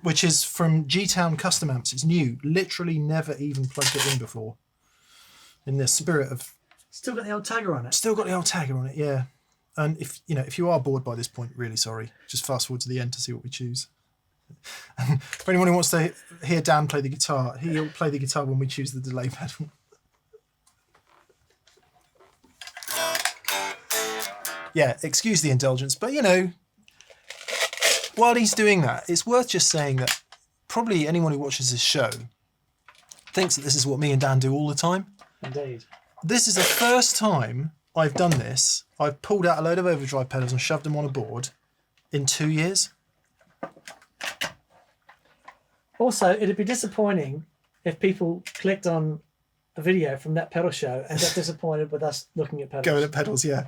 [SPEAKER 1] which is from Gtown Custom Amps. It's new. Literally never even plugged it in before. In the spirit of...
[SPEAKER 2] Still got the old tagger on it.
[SPEAKER 1] Still got the old tagger on it, yeah. And if you are bored by this point, really sorry. Just fast forward to the end to see what we choose. And for anyone who wants to hear Dan play the guitar, he'll play the guitar when we choose the delay pedal. Yeah, excuse the indulgence, but while he's doing that, it's worth just saying that probably anyone who watches this show thinks that this is what me and Dan do all the time.
[SPEAKER 2] Indeed.
[SPEAKER 1] This is the first time I've done this. I've pulled out a load of overdrive pedals and shoved them on a board in 2 years.
[SPEAKER 2] Also, it'd be disappointing if people clicked on a video from that pedal show and got disappointed with us looking at pedals.
[SPEAKER 1] Going at pedals, yeah.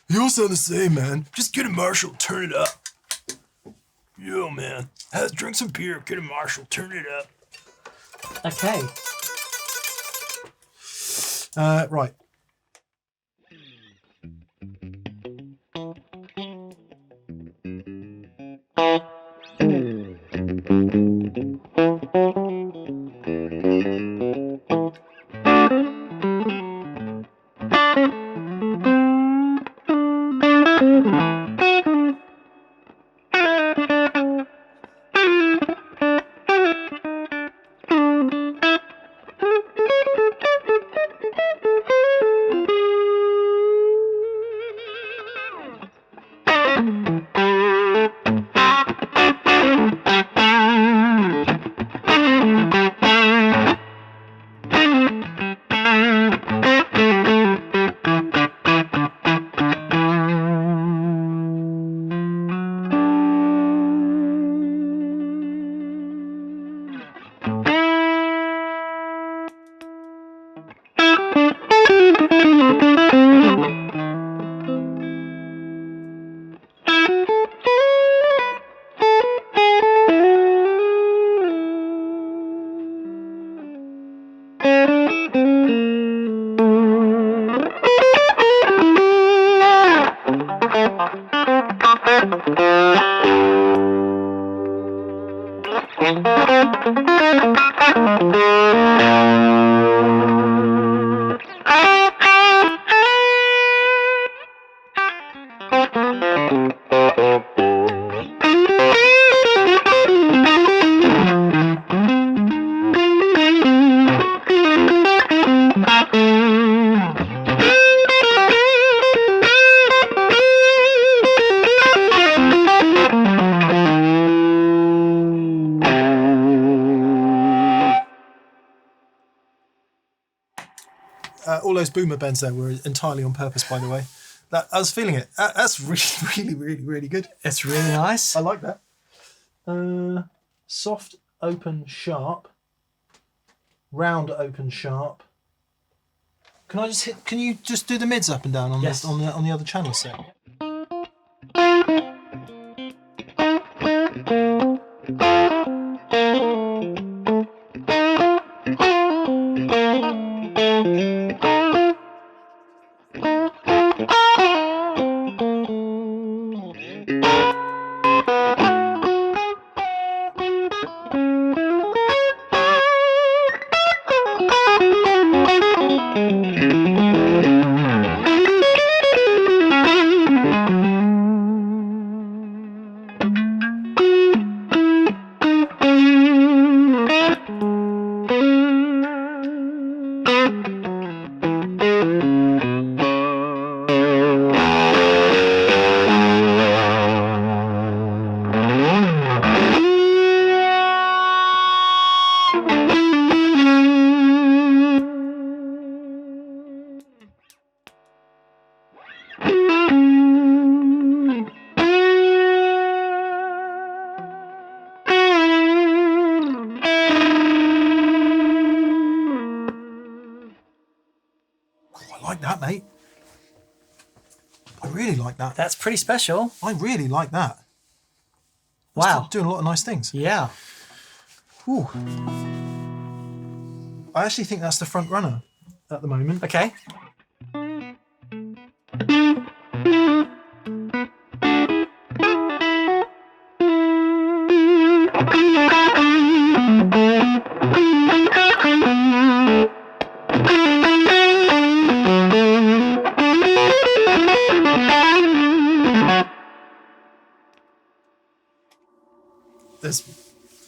[SPEAKER 1] You all sound the same, man. Just get a Marshall, turn it up. Yo, man. Drink some beer, get a Marshall, turn it up.
[SPEAKER 2] Okay.
[SPEAKER 1] Right. All those boomer bends there were entirely on purpose, by the way. I was feeling it. That's really good.
[SPEAKER 2] It's really nice.
[SPEAKER 1] I like that. Soft, open, sharp. Round, open, sharp. Can you just do the mids up and down on
[SPEAKER 2] Yes.
[SPEAKER 1] this on the other channel set? like that, mate. I really like that.
[SPEAKER 2] That's pretty special.
[SPEAKER 1] I really like that. That's
[SPEAKER 2] Wow.
[SPEAKER 1] doing a lot of nice things.
[SPEAKER 2] Yeah.
[SPEAKER 1] Ooh. I actually think that's the front runner at the moment.
[SPEAKER 2] Okay.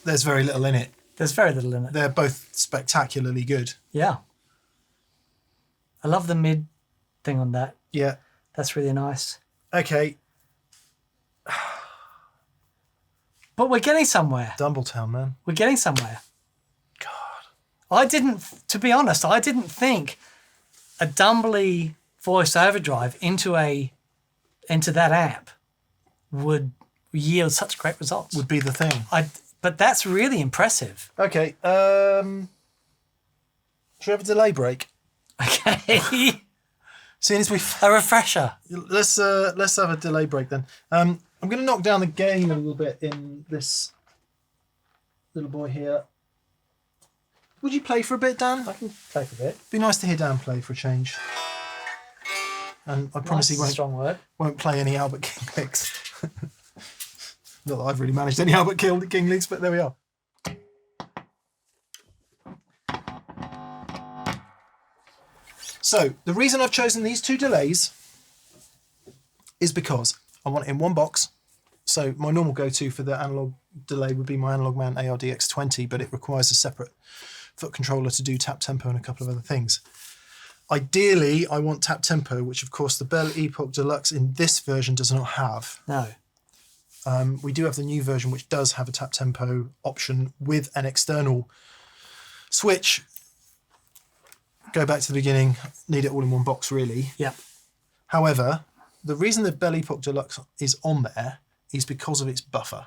[SPEAKER 1] There's very little in it.
[SPEAKER 2] There's very little in it.
[SPEAKER 1] They're both spectacularly good.
[SPEAKER 2] Yeah. I love the mid thing on that.
[SPEAKER 1] Yeah.
[SPEAKER 2] That's really nice.
[SPEAKER 1] Okay.
[SPEAKER 2] But we're getting somewhere.
[SPEAKER 1] Dumbletown, man.
[SPEAKER 2] We're getting somewhere.
[SPEAKER 1] God.
[SPEAKER 2] To be honest, I didn't think a Dumbly voice overdrive into that amp would yield such great results.
[SPEAKER 1] Would be the thing.
[SPEAKER 2] But that's really impressive.
[SPEAKER 1] Okay. Should we have a delay break?
[SPEAKER 2] Okay.
[SPEAKER 1] Seeing as
[SPEAKER 2] A refresher.
[SPEAKER 1] let's have a delay break then. I'm going to knock down the gain a little bit in this little boy here. Would you play for a bit, Dan?
[SPEAKER 2] I can play for a bit.
[SPEAKER 1] Be nice to hear Dan play for a change. And I promise he
[SPEAKER 2] Strong word.
[SPEAKER 1] won't play any Albert King licks. Not that I've really managed any Albert King licks, but there we are. So the reason I've chosen these two delays is because I want it in one box. So my normal go-to for the analog delay would be my Analog Man ARDX20, but it requires a separate foot controller to do tap tempo and a couple of other things. Ideally, I want tap tempo, which of course the Bell Epoch Deluxe in this version does not have.
[SPEAKER 2] No.
[SPEAKER 1] We do have the new version, which does have a tap tempo option with an external switch. Go back to the beginning, need it all in one box, really.
[SPEAKER 2] Yep.
[SPEAKER 1] However, the reason the Bell Epoch Deluxe is on there is because of its buffer.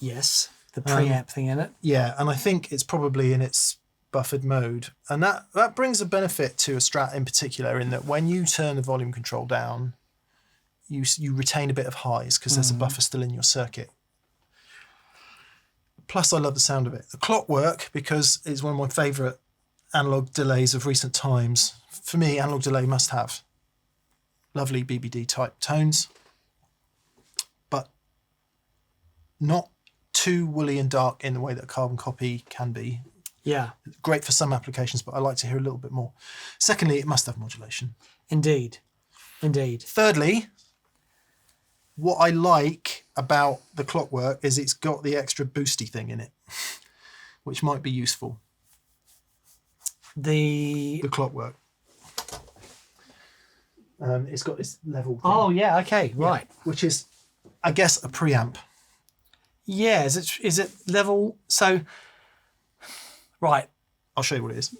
[SPEAKER 2] Yes. The preamp thing in it.
[SPEAKER 1] Yeah, and I think it's probably in its buffered mode. And that brings a benefit to a Strat in particular, in that when you turn the volume control down, you retain a bit of highs because there's a buffer still in your circuit. Plus, I love the sound of it. The clockwork, because it's one of my favourite analog delays of recent times. For me, analog delay must have lovely BBD type tones, but not too woolly and dark in the way that a carbon copy can be.
[SPEAKER 2] Yeah.
[SPEAKER 1] Great for some applications, but I like to hear a little bit more. Secondly, it must have modulation.
[SPEAKER 2] Indeed. Indeed.
[SPEAKER 1] Thirdly, what I like about the clockwork is it's got the extra boosty thing in it, which might be useful. The clockwork. It's got this level thing.
[SPEAKER 2] Oh, yeah, okay, right.
[SPEAKER 1] Yeah, which is, I guess, a preamp.
[SPEAKER 2] Yeah, is it level? So, right.
[SPEAKER 1] I'll show you what it is.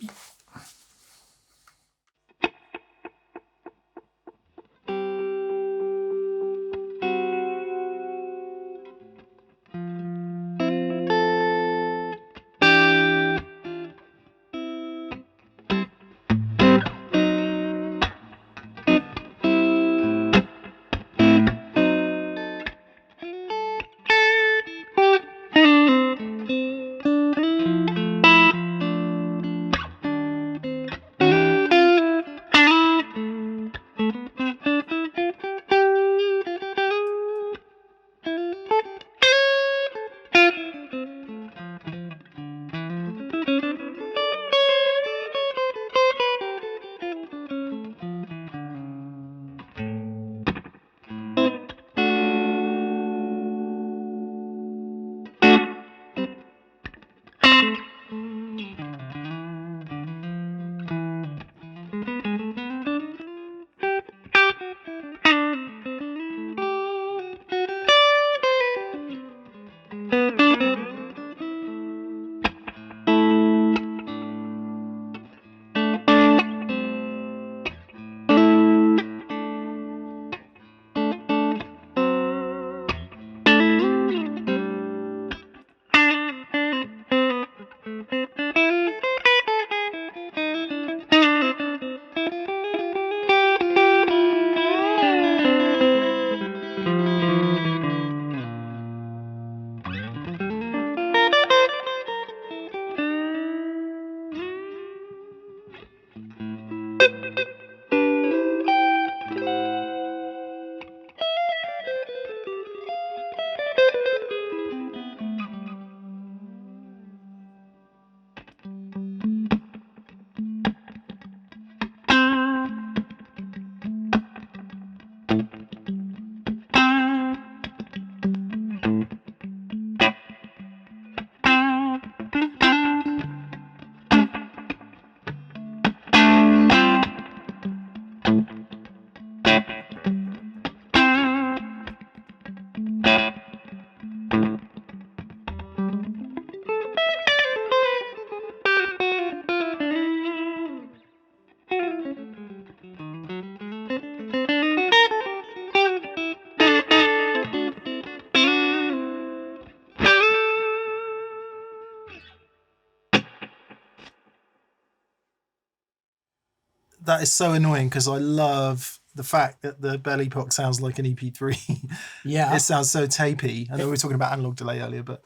[SPEAKER 1] That is so annoying because I love the fact that the belly pop sounds like an EP3.
[SPEAKER 2] Yeah.
[SPEAKER 1] It sounds so tapey. I know we were talking about analog delay earlier, but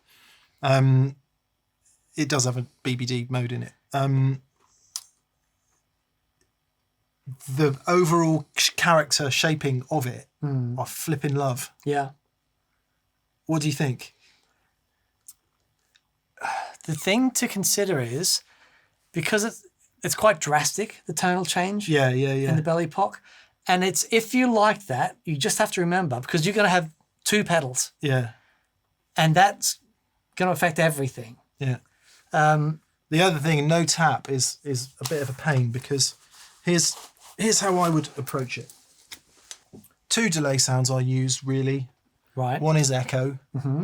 [SPEAKER 1] it does have a BBD mode in it. The overall character shaping of it, I flipping love.
[SPEAKER 2] Yeah.
[SPEAKER 1] What do you think?
[SPEAKER 2] The thing to consider is, because it's quite drastic, the tonal change
[SPEAKER 1] Yeah.
[SPEAKER 2] in the belly pock. And it's, if you like that, you just have to remember, because you're going to have two pedals.
[SPEAKER 1] Yeah.
[SPEAKER 2] And that's going to affect everything.
[SPEAKER 1] Yeah. The other thing, no tap is a bit of a pain, because here's how I would approach it. Two delay sounds I use, really.
[SPEAKER 2] Right.
[SPEAKER 1] One is echo.
[SPEAKER 2] Mm-hmm.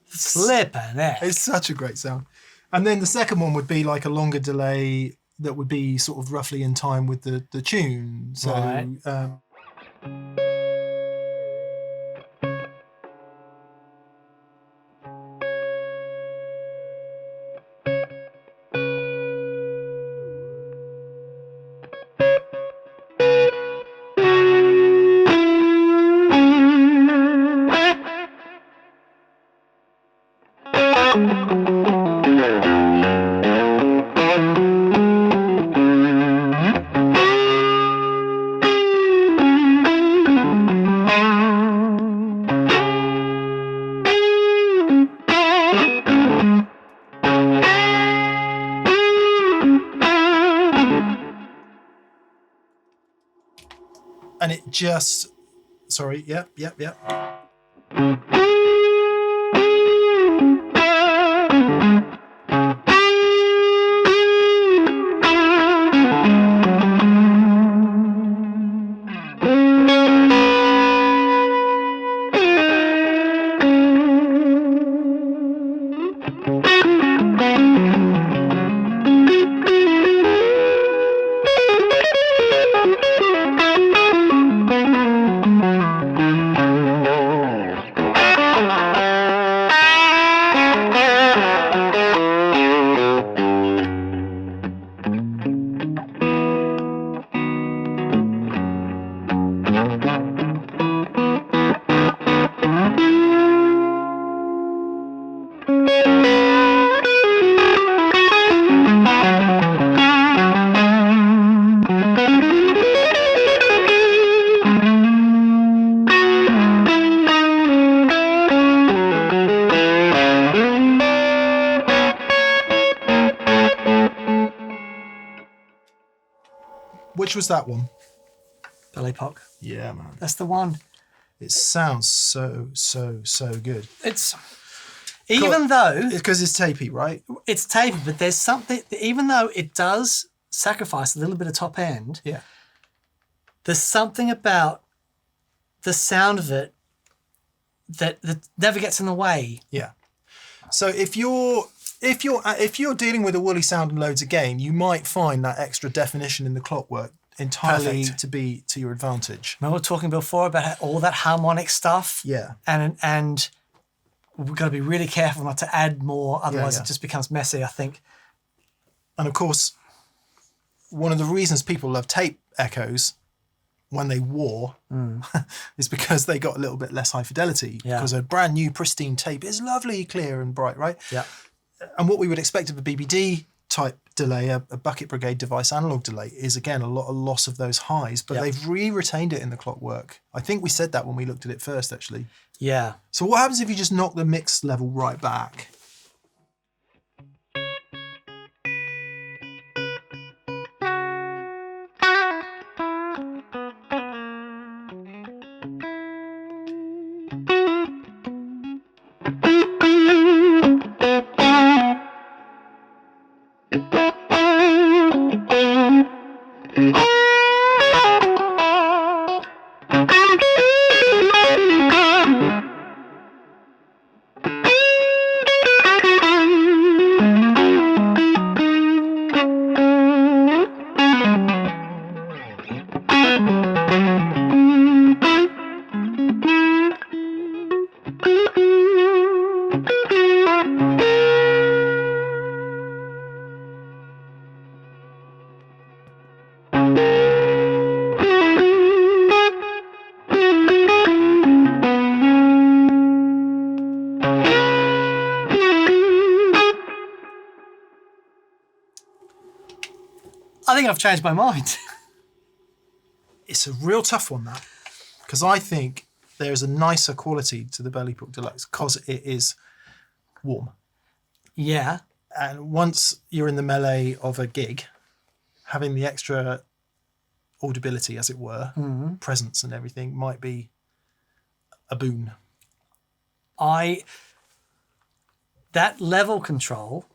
[SPEAKER 2] Flippin' heck.
[SPEAKER 1] It's such a great sound. And then the second one would be like a longer delay that would be sort of roughly in time with the tune. So,
[SPEAKER 2] Right.
[SPEAKER 1] and it just, sorry, yep. Which was that one?
[SPEAKER 2] Belly Pock.
[SPEAKER 1] Yeah, man.
[SPEAKER 2] That's the one.
[SPEAKER 1] It sounds so good.
[SPEAKER 2] It's even though
[SPEAKER 1] because it's tapey, right?
[SPEAKER 2] It's tapey, but there's something. Even though it does sacrifice a little bit of top end,
[SPEAKER 1] yeah,
[SPEAKER 2] there's something about the sound of it that never gets in the way.
[SPEAKER 1] Yeah. So if you're dealing with a woolly sound and loads again, you might find that extra definition in the clockwork entirely
[SPEAKER 2] Perfect.
[SPEAKER 1] to be to your advantage.
[SPEAKER 2] Remember we were talking before about all that harmonic stuff?
[SPEAKER 1] Yeah.
[SPEAKER 2] And we've got to be really careful not to add more, otherwise it just becomes messy, I think.
[SPEAKER 1] And of course, one of the reasons people love tape echoes when they wore is because they got a little bit less high fidelity.
[SPEAKER 2] Yeah.
[SPEAKER 1] Because a brand new pristine tape is lovely, clear and bright, right?
[SPEAKER 2] Yeah.
[SPEAKER 1] And what we would expect of a BBD type delay, a bucket brigade device analog delay, is again a loss of those highs, but they've retained it in the clockwork. I think we said that when we looked at it first, actually.
[SPEAKER 2] Yeah.
[SPEAKER 1] So what happens if you just knock the mix level right back?
[SPEAKER 2] I think I've changed my mind.
[SPEAKER 1] It's a real tough one, that, because I think there's a nicer quality to the Belly Pook Deluxe because it is warm.
[SPEAKER 2] Yeah.
[SPEAKER 1] And once you're in the melee of a gig, having the extra audibility, as it were, presence and everything might be a boon.
[SPEAKER 2] That level control,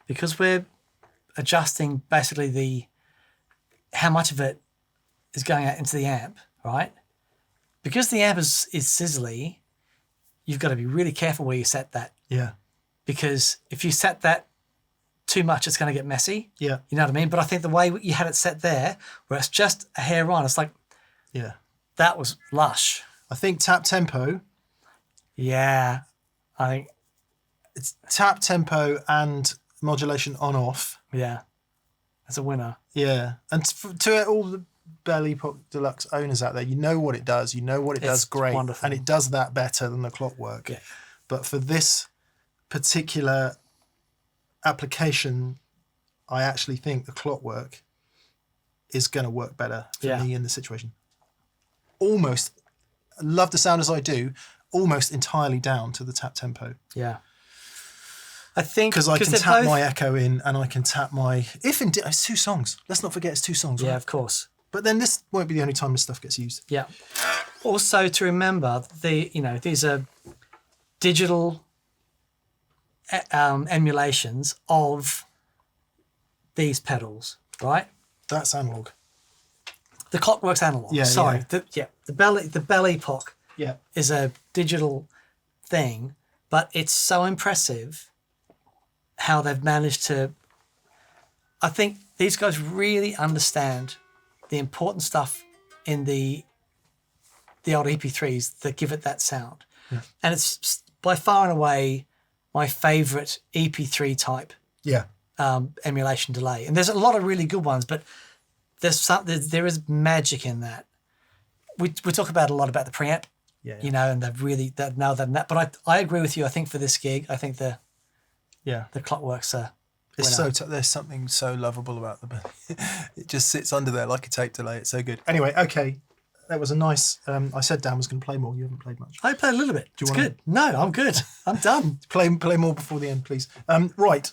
[SPEAKER 2] because we're adjusting basically how much of it is going out into the amp, right? Because the amp is sizzly, you've got to be really careful where you set that.
[SPEAKER 1] Yeah.
[SPEAKER 2] Because if you set that too much, it's going to get messy.
[SPEAKER 1] Yeah.
[SPEAKER 2] You know what I mean? But I think the way you had it set there, where it's just a hair on, it's like,
[SPEAKER 1] yeah, that
[SPEAKER 2] was lush.
[SPEAKER 1] I think tap tempo.
[SPEAKER 2] Yeah. I think
[SPEAKER 1] it's tap tempo and modulation on off.
[SPEAKER 2] Yeah. That's a winner.
[SPEAKER 1] Yeah. And to all the Belly Pook Deluxe owners out there, you know what it does. You know what it does great.
[SPEAKER 2] Wonderful.
[SPEAKER 1] And it does that better than the clockwork.
[SPEAKER 2] Yeah.
[SPEAKER 1] But for this particular application, I actually think the clockwork is going to work better for me in the situation. Almost, love the sound as I do, almost entirely down to the tap tempo.
[SPEAKER 2] Yeah. I think
[SPEAKER 1] because I can tap my echo in and I can tap my it's 2 songs. Let's not forget it's 2 songs.
[SPEAKER 2] Yeah,
[SPEAKER 1] right?
[SPEAKER 2] of course.
[SPEAKER 1] But then this won't be the only time this stuff gets used.
[SPEAKER 2] Yeah. Also to remember these are digital emulations of these pedals, right?
[SPEAKER 1] That's analog.
[SPEAKER 2] The clockwork's analog.
[SPEAKER 1] Yeah.
[SPEAKER 2] Sorry.
[SPEAKER 1] Yeah.
[SPEAKER 2] The Belly Pook is a digital thing, but it's so impressive how they've managed to. I think these guys really understand the important stuff in the old EP3s that give it that sound. Yeah. And it's by far and away my favourite EP3 type emulation delay. And there's a lot of really good ones, but there is magic in that. We talk about a lot about the preamp, you know, and they've really nailed that. But I agree with you. I think for this gig, I think the clockworks are.
[SPEAKER 1] It's there's something so lovable about them. It just sits under there like a tape delay. It's so good. Anyway, okay, that was a nice. I said Dan was going to play more. You haven't played much.
[SPEAKER 2] I played a little bit. It's good. No, I'm good. I'm done.
[SPEAKER 1] Play more before the end, please. Right.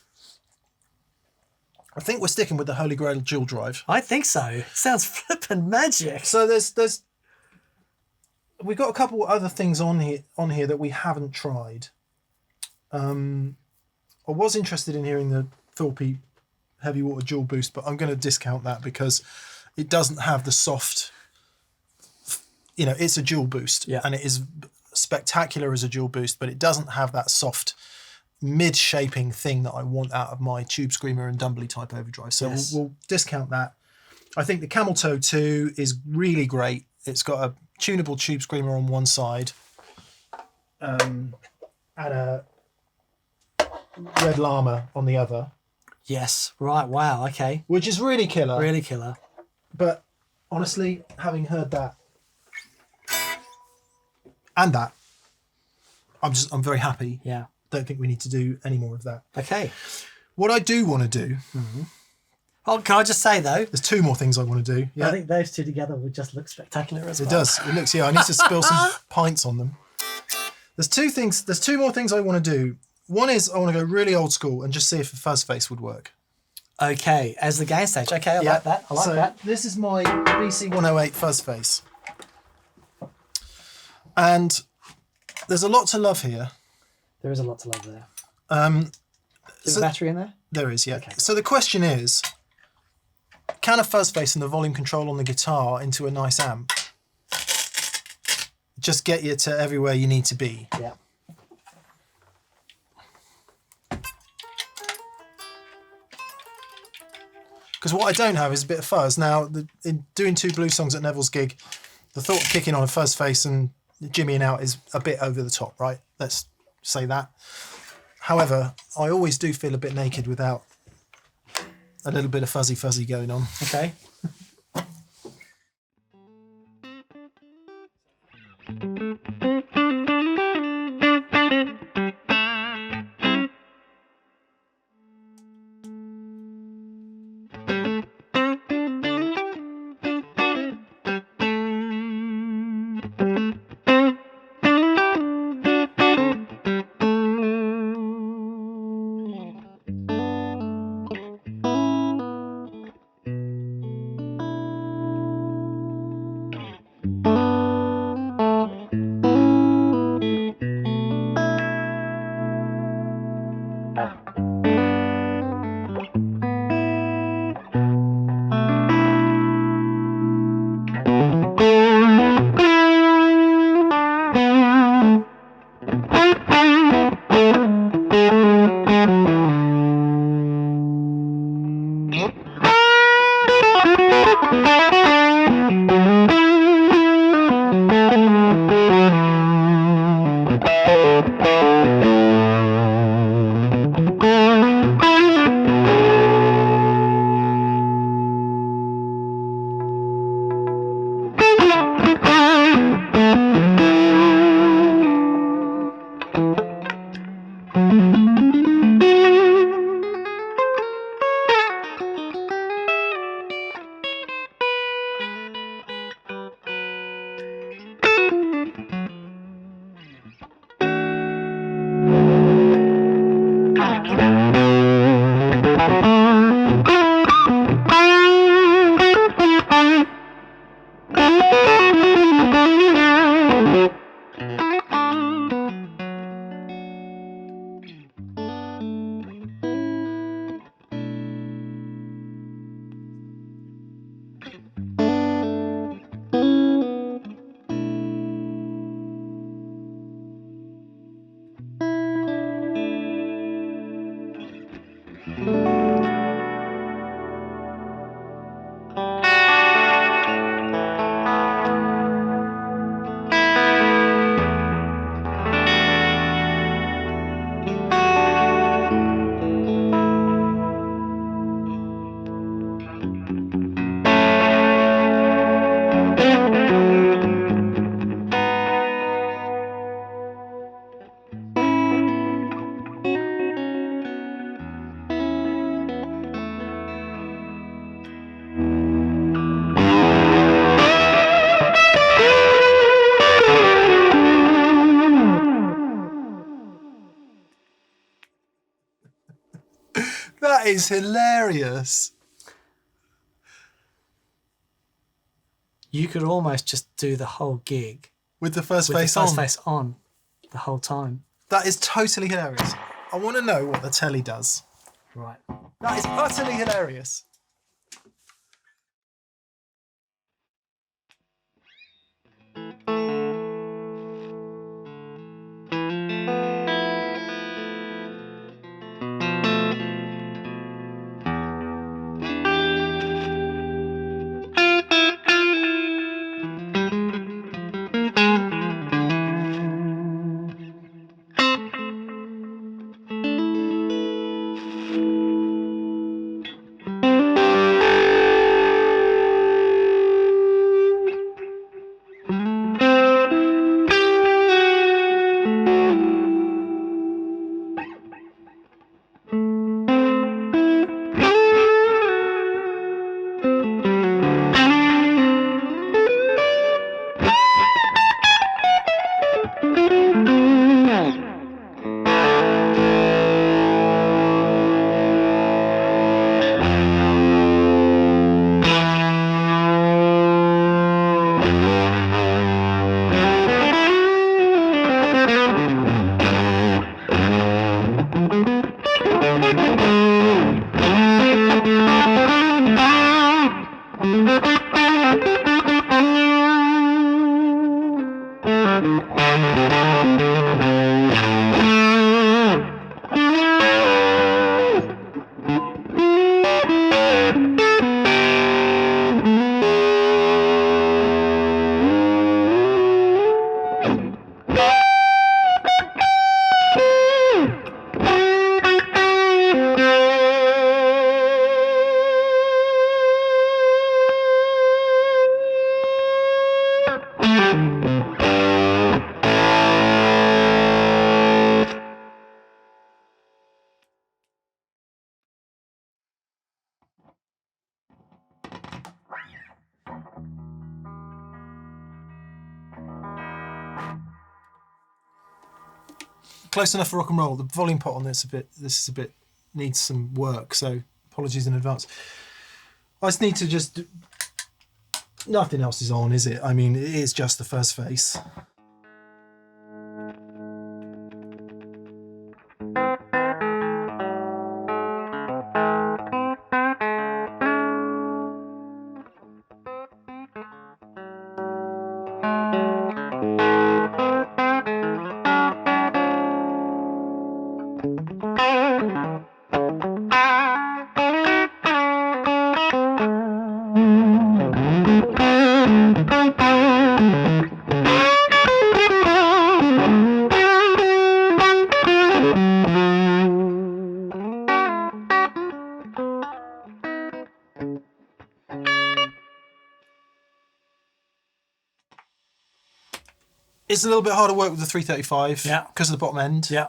[SPEAKER 1] I think we're sticking with the HolyGrail DualDrive.
[SPEAKER 2] I think so. Sounds flippin' magic.
[SPEAKER 1] So we've got a couple other things on here that we haven't tried. I was interested in hearing the Thorpy heavy water dual boost, but I'm going to discount that because it doesn't have the soft, it's a dual boost, and it is spectacular as a dual boost, but it doesn't have that soft mid-shaping thing that I want out of my Tube Screamer and Dumbly type overdrive. So we'll discount that. I think the Camel Toe 2 is really great. It's got a tunable Tube Screamer on one side and a Red Llama on the other.
[SPEAKER 2] Yes, right, wow, okay.
[SPEAKER 1] Which is really killer.
[SPEAKER 2] Really killer.
[SPEAKER 1] But honestly, having heard that and that, I'm very happy.
[SPEAKER 2] Yeah.
[SPEAKER 1] Don't think we need to do any more of that.
[SPEAKER 2] Okay.
[SPEAKER 1] What I do want to do...
[SPEAKER 2] Oh, can I just say, though?
[SPEAKER 1] There's two more things I want to do. Yeah.
[SPEAKER 2] I think those two together would just look spectacular as well.
[SPEAKER 1] It does. It looks, I need to spill some pints on them. There's two more things I want to do. One is I want to go really old school and just see if a Fuzz Face would work.
[SPEAKER 2] Okay, as the gain stage. Okay, I like that. I like that.
[SPEAKER 1] This is my BC108 Fuzz Face. And there's a lot to love here.
[SPEAKER 2] There is a lot to love there. Is there a battery in there?
[SPEAKER 1] There is, yeah.
[SPEAKER 2] Okay.
[SPEAKER 1] So the question is, can a Fuzz Face and the volume control on the guitar into a nice amp just get you to everywhere you need to be?
[SPEAKER 2] Yeah.
[SPEAKER 1] Because what I don't have is a bit of fuzz. Now, in doing 2 blues songs at Neville's gig, the thought of kicking on a Fuzz Face and jimmying out is a bit over the top, right? Let's say that. However, I always do feel a bit naked without a little bit of fuzzy going on.
[SPEAKER 2] Okay.
[SPEAKER 1] That is hilarious.
[SPEAKER 2] You could almost just do the whole gig
[SPEAKER 1] With the Fuzz
[SPEAKER 2] with
[SPEAKER 1] Face
[SPEAKER 2] the Fuzz
[SPEAKER 1] on.
[SPEAKER 2] Face on the whole time.
[SPEAKER 1] That is totally hilarious. I want to know what the Tele does.
[SPEAKER 2] Right.
[SPEAKER 1] That is utterly hilarious. Close enough for rock and roll. The volume pot on this is a bit needs some work, so apologies in advance. I just need to nothing else is on, is it? I mean, it is just the Fuzz Face. It's a little bit harder work with the 335 because of the bottom end.
[SPEAKER 2] Yeah.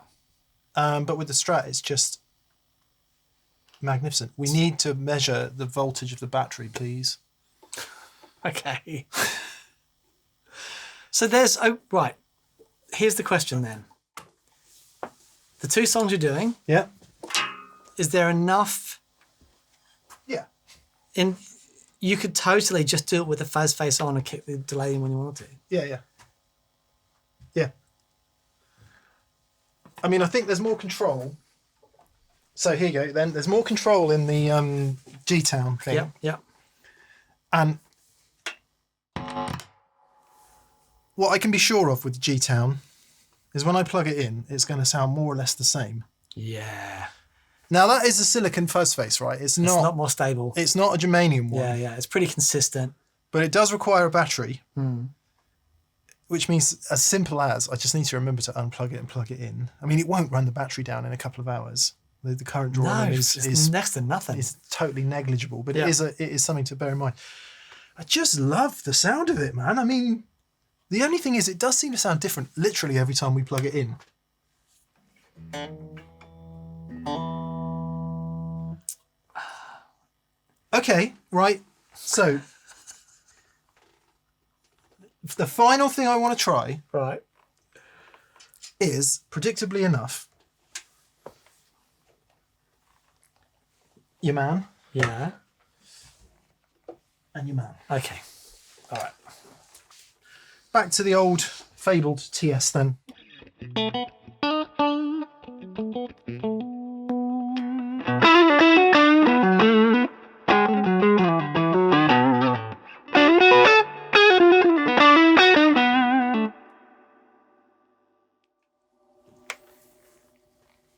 [SPEAKER 1] But with the Strat, it's just magnificent. We need to measure the voltage of the battery, please.
[SPEAKER 2] Okay. So there's... Oh, right. Here's the question then. The two songs you're doing...
[SPEAKER 1] Yeah.
[SPEAKER 2] Is there enough...
[SPEAKER 1] Yeah.
[SPEAKER 2] You could totally just do it with the Fuzz Face on and kick the delay in when you want to.
[SPEAKER 1] Yeah, yeah. Yeah. I mean, I think there's more control. So here you go then. There's more control in the Gtown thing.
[SPEAKER 2] Yeah, yeah.
[SPEAKER 1] And what I can be sure of with Gtown is when I plug it in, it's going to sound more or less the same.
[SPEAKER 2] Yeah.
[SPEAKER 1] Now that is a silicon Fuzz Face, right? It's not
[SPEAKER 2] more stable.
[SPEAKER 1] It's not a germanium one.
[SPEAKER 2] Yeah, yeah. It's pretty consistent.
[SPEAKER 1] But it does require a battery. Which means as simple as I just need to remember to unplug it and plug it in. I mean, it won't run the battery down in a couple of hours. The current drawing is
[SPEAKER 2] next to nothing.
[SPEAKER 1] It's totally negligible, but
[SPEAKER 2] Yeah.
[SPEAKER 1] it is something to bear in mind. I just love the sound of it, man. I mean, the only thing is it does seem to sound different literally every time we plug it in. Okay, right. So the final thing I want to try is, predictably enough, your man,
[SPEAKER 2] Yeah.
[SPEAKER 1] and your man.
[SPEAKER 2] Okay. All right.
[SPEAKER 1] Back to the old fabled TS then.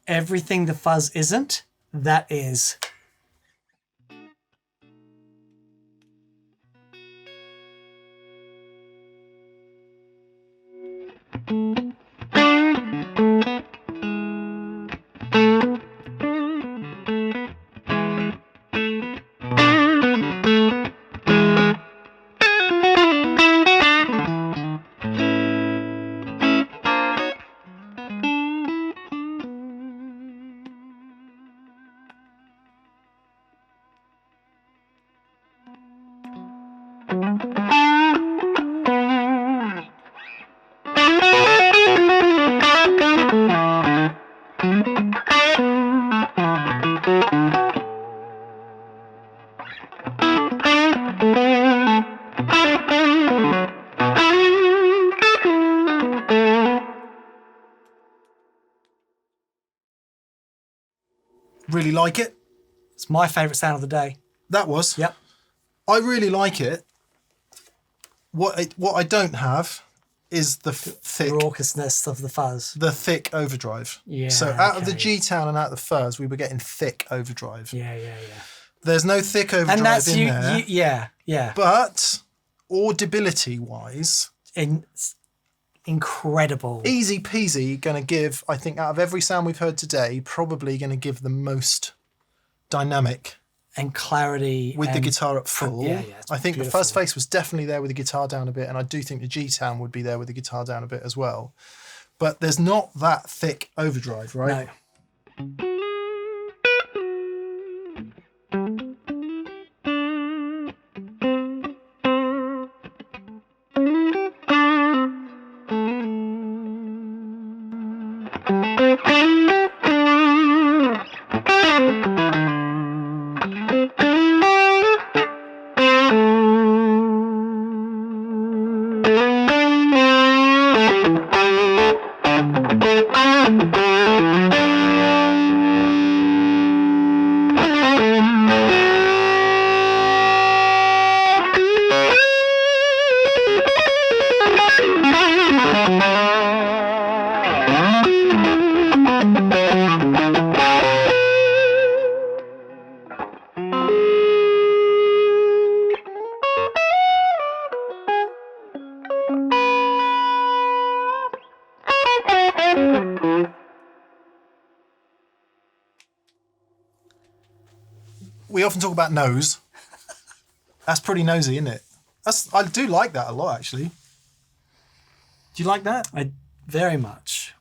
[SPEAKER 2] Everything the fuzz isn't, that is.
[SPEAKER 1] Really like it.
[SPEAKER 2] It's my favourite sound of the day.
[SPEAKER 1] That was.
[SPEAKER 2] Yep.
[SPEAKER 1] I really like it. What I don't have is the thick
[SPEAKER 2] Raucousness of the fuzz.
[SPEAKER 1] the thick overdrive.
[SPEAKER 2] Yeah,
[SPEAKER 1] So out of the
[SPEAKER 2] okay.
[SPEAKER 1] Gtown and out of the Fuzz, we were getting thick overdrive.
[SPEAKER 2] Yeah.
[SPEAKER 1] There's no thick overdrive
[SPEAKER 2] And that's
[SPEAKER 1] in there.
[SPEAKER 2] yeah.
[SPEAKER 1] But audibility wise,
[SPEAKER 2] Incredible.
[SPEAKER 1] easy peasy, going to give, I think, out of every sound we've heard today, probably going to give the most dynamic
[SPEAKER 2] And clarity.
[SPEAKER 1] with the
[SPEAKER 2] and-
[SPEAKER 1] guitar at full.
[SPEAKER 2] Yeah, it's
[SPEAKER 1] I think the
[SPEAKER 2] beautiful.
[SPEAKER 1] Fuzz Face was definitely there with the guitar down a bit, and I do think the Gtown would be there with the guitar down a bit as well. But there's not that thick overdrive, right?
[SPEAKER 2] No.
[SPEAKER 1] We often talk about nose. That's pretty nosy, isn't it? I do like that a lot, actually. Do you like that?
[SPEAKER 2] I very much.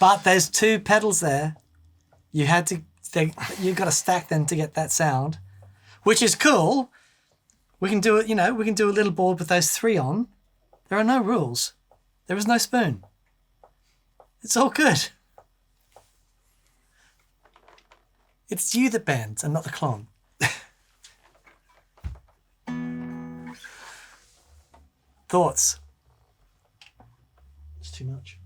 [SPEAKER 2] But there's two pedals there. You had to. You've got to stack them to get that sound, which is cool. We can do it. You know, we can do a little board with those three on. There are no rules. There is no spoon. It's all good. It's you that bends and not the Klon. Thoughts?
[SPEAKER 1] It's too much.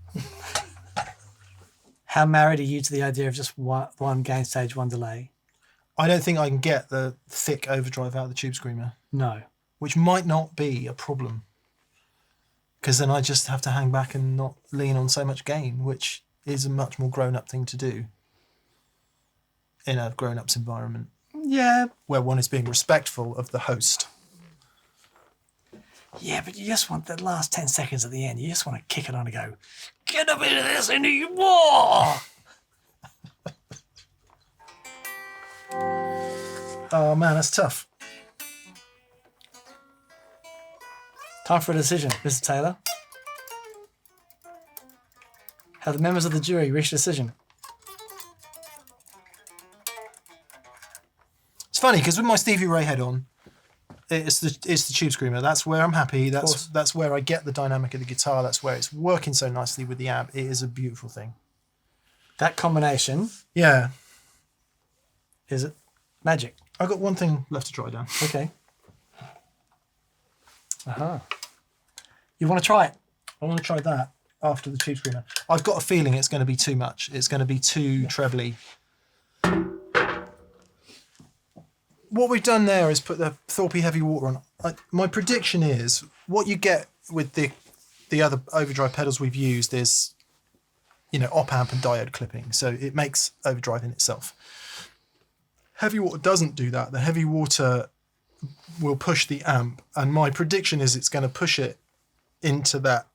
[SPEAKER 2] How married are you to the idea of just one gain stage, one delay?
[SPEAKER 1] I don't think I can get the thick overdrive out of the Tube Screamer,
[SPEAKER 2] No.
[SPEAKER 1] which might not be a problem. Because then I just have to hang back and not lean on so much gain, which is a much more grown-up thing to do in a grown-up's environment
[SPEAKER 2] Yeah.
[SPEAKER 1] where one is being respectful of the host.
[SPEAKER 2] Yeah, but you just want that last 10 seconds at the end. You just want to kick it on and go, get a bit of this into you more.
[SPEAKER 1] Oh man, that's tough.
[SPEAKER 2] Time for a decision, Mr. Taylor. Have the members of the jury reached a decision?
[SPEAKER 1] It's funny because with my Stevie Ray head on, it's the Tube Screamer. That's where I'm happy. That's where I get the dynamic of the guitar. That's where it's working so nicely with the amp. It is a beautiful thing.
[SPEAKER 2] That combination
[SPEAKER 1] Yeah.
[SPEAKER 2] is magic.
[SPEAKER 1] I've got one thing left to try, Dan.
[SPEAKER 2] Okay. You want to try it?
[SPEAKER 1] I want to try that after the tube screamer. I've got a feeling it's going to be too much. It's going to be too trebly. What we've done there is put the Thorpy heavy water on. My prediction is what you get with the other overdrive pedals we've used is, op amp and diode clipping. So it makes overdrive in itself. Heavy water doesn't do that. The heavy water will push the amp, and my prediction is it's going to push it into that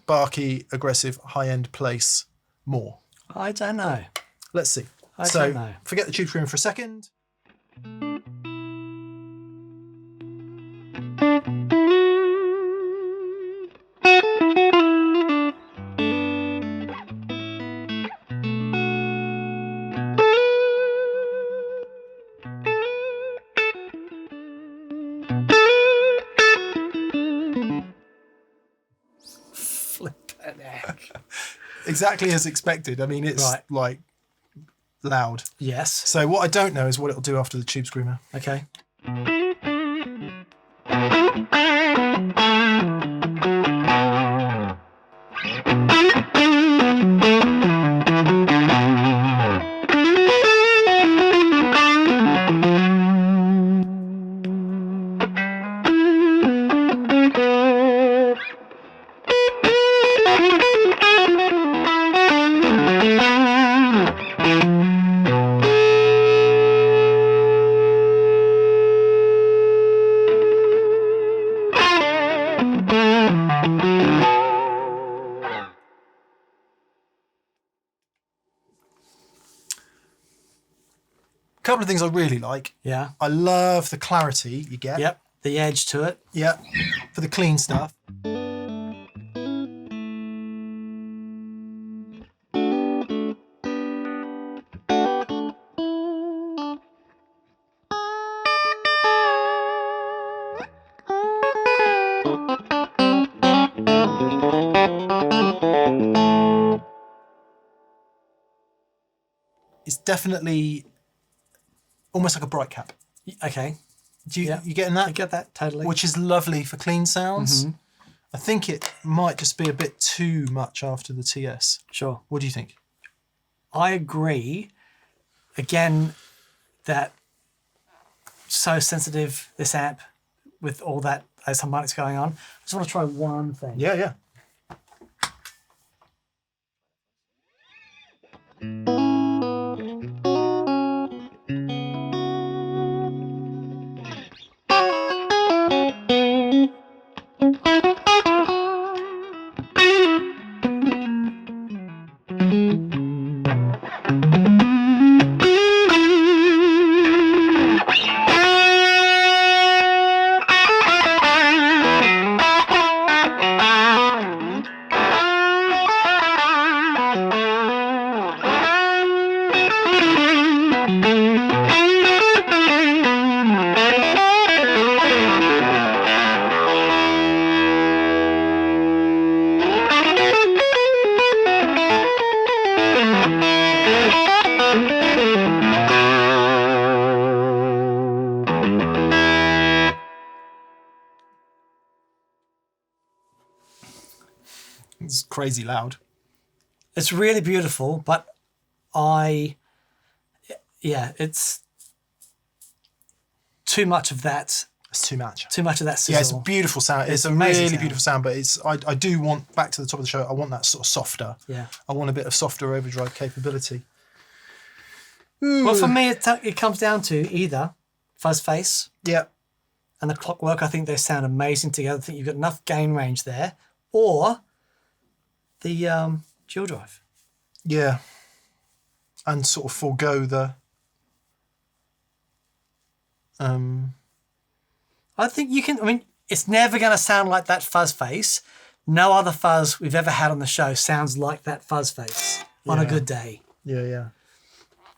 [SPEAKER 1] barky, aggressive, high-end place more.
[SPEAKER 2] I don't know.
[SPEAKER 1] Let's see.
[SPEAKER 2] I don't know.
[SPEAKER 1] Forget the tube screamer for a second. Exactly as expected. I mean, it's like loud.
[SPEAKER 2] Yes.
[SPEAKER 1] So what I don't know is what it'll do after the tube screamer.
[SPEAKER 2] Okay.
[SPEAKER 1] Couple of things I really like.
[SPEAKER 2] Yeah.
[SPEAKER 1] I love the clarity you get.
[SPEAKER 2] Yep. The edge to it.
[SPEAKER 1] Yeah. For the clean stuff. It's definitely almost like a bright cap.
[SPEAKER 2] Okay.
[SPEAKER 1] You getting that?
[SPEAKER 2] I get that, totally.
[SPEAKER 1] Which is lovely for clean sounds.
[SPEAKER 2] Mm-hmm.
[SPEAKER 1] I think it might just be a bit too much after the TS.
[SPEAKER 2] Sure.
[SPEAKER 1] What do you think?
[SPEAKER 2] I agree. Again, that so sensitive, this amp, with all that, those harmonics going on. I just want to try one thing.
[SPEAKER 1] Yeah, yeah. It's crazy loud.
[SPEAKER 2] It's really beautiful, but it's too much of that.
[SPEAKER 1] It's too much.
[SPEAKER 2] Too much of that sizzle.
[SPEAKER 1] Yeah, it's a beautiful sound. It's a
[SPEAKER 2] amazing
[SPEAKER 1] really
[SPEAKER 2] sound.
[SPEAKER 1] beautiful sound, but I do want, back to the top of the show, I want that sort of softer.
[SPEAKER 2] Yeah.
[SPEAKER 1] I want a bit of softer overdrive capability.
[SPEAKER 2] Well, for me, it comes down to either Fuzz Face
[SPEAKER 1] Yeah.
[SPEAKER 2] and the Clockwork. I think they sound amazing together. I think you've got enough gain range there. Or the DualDrive.
[SPEAKER 1] Yeah. And sort of forego the...
[SPEAKER 2] I think you can... I mean, it's never going to sound like that Fuzz Face. No other fuzz we've ever had on the show sounds like that Fuzz Face on a good day.
[SPEAKER 1] Yeah,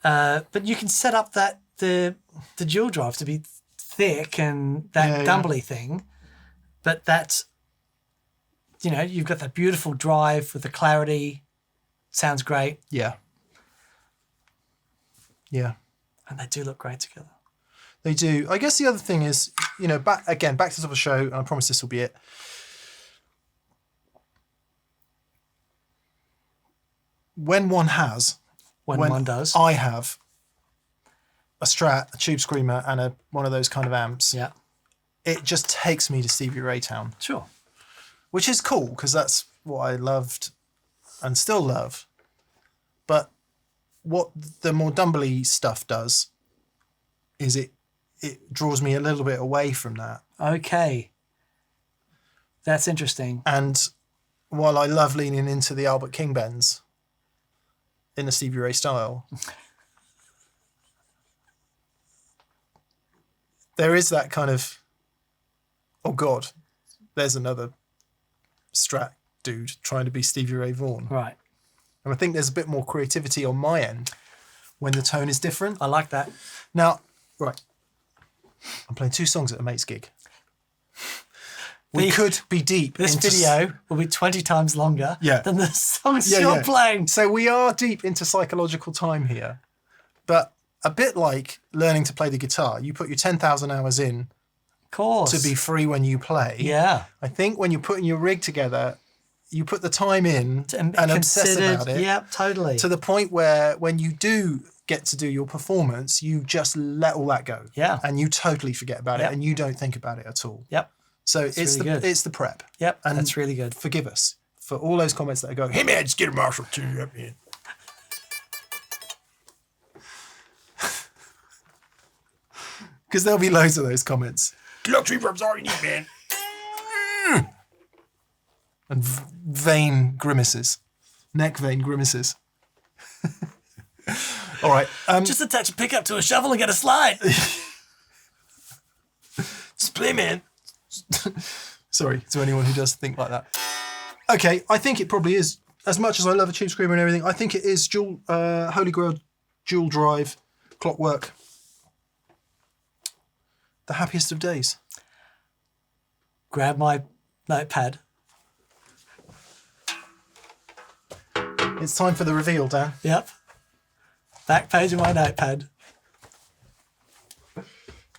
[SPEAKER 1] yeah.
[SPEAKER 2] But you can set up the DualDrive to be thick and that dumbly thing. But that's... you've got that beautiful drive with the clarity. Sounds great.
[SPEAKER 1] Yeah. Yeah.
[SPEAKER 2] And they do look great together.
[SPEAKER 1] They do. I guess the other thing is, back to the top of the show, and I promise this will be it. When one has,
[SPEAKER 2] When one does.
[SPEAKER 1] I have a Strat, a Tube Screamer, and one of those kind of amps.
[SPEAKER 2] Yeah.
[SPEAKER 1] It just takes me to Stevie Ray Town.
[SPEAKER 2] Sure.
[SPEAKER 1] Which is cool, because that's what I loved and still love. But what the more Dumbley stuff does is it draws me a little bit away from that.
[SPEAKER 2] Okay. That's interesting.
[SPEAKER 1] And while I love leaning into the Albert King bends in the Stevie Ray style, there is that kind of, oh God, there's another Strat dude trying to be Stevie Ray Vaughan.
[SPEAKER 2] Right.
[SPEAKER 1] And I think there's a bit more creativity on my end when the tone is different.
[SPEAKER 2] I like that.
[SPEAKER 1] Now, right, I'm playing 2 songs at a mate's gig. We could be deep.
[SPEAKER 2] This video will be 20 times longer than the songs you're playing.
[SPEAKER 1] So we are deep into psychological time here. But a bit like learning to play the guitar, you put your 10,000 hours in to be free when you play.
[SPEAKER 2] Yeah.
[SPEAKER 1] I think when you're putting your rig together, you put the time in and obsess about it.
[SPEAKER 2] Yeah, totally.
[SPEAKER 1] To the point where when you do get to do your performance, you just let all that go.
[SPEAKER 2] Yeah.
[SPEAKER 1] And you totally forget about it and you don't think about it at all.
[SPEAKER 2] Yep.
[SPEAKER 1] So it's the prep.
[SPEAKER 2] Yep,
[SPEAKER 1] and
[SPEAKER 2] that's really good.
[SPEAKER 1] Forgive us for all those comments that go, hey man, just get a Marshall tune up here. Because there'll be loads of those comments. Deluxe reverb's all you need, man. And vain grimaces. Neck vein grimaces. All right.
[SPEAKER 2] Just attach a pickup to a shovel and get a slide.
[SPEAKER 1] Just play, man. Sorry to anyone who does think like that. Okay, I think it probably is. As much as I love a Tube Screamer and everything, I think it is HolyGrail DualDrive Clockwork. The happiest of days.
[SPEAKER 2] Grab my notepad.
[SPEAKER 1] It's time for the reveal, Dan.
[SPEAKER 2] Yep. Back page of my notepad.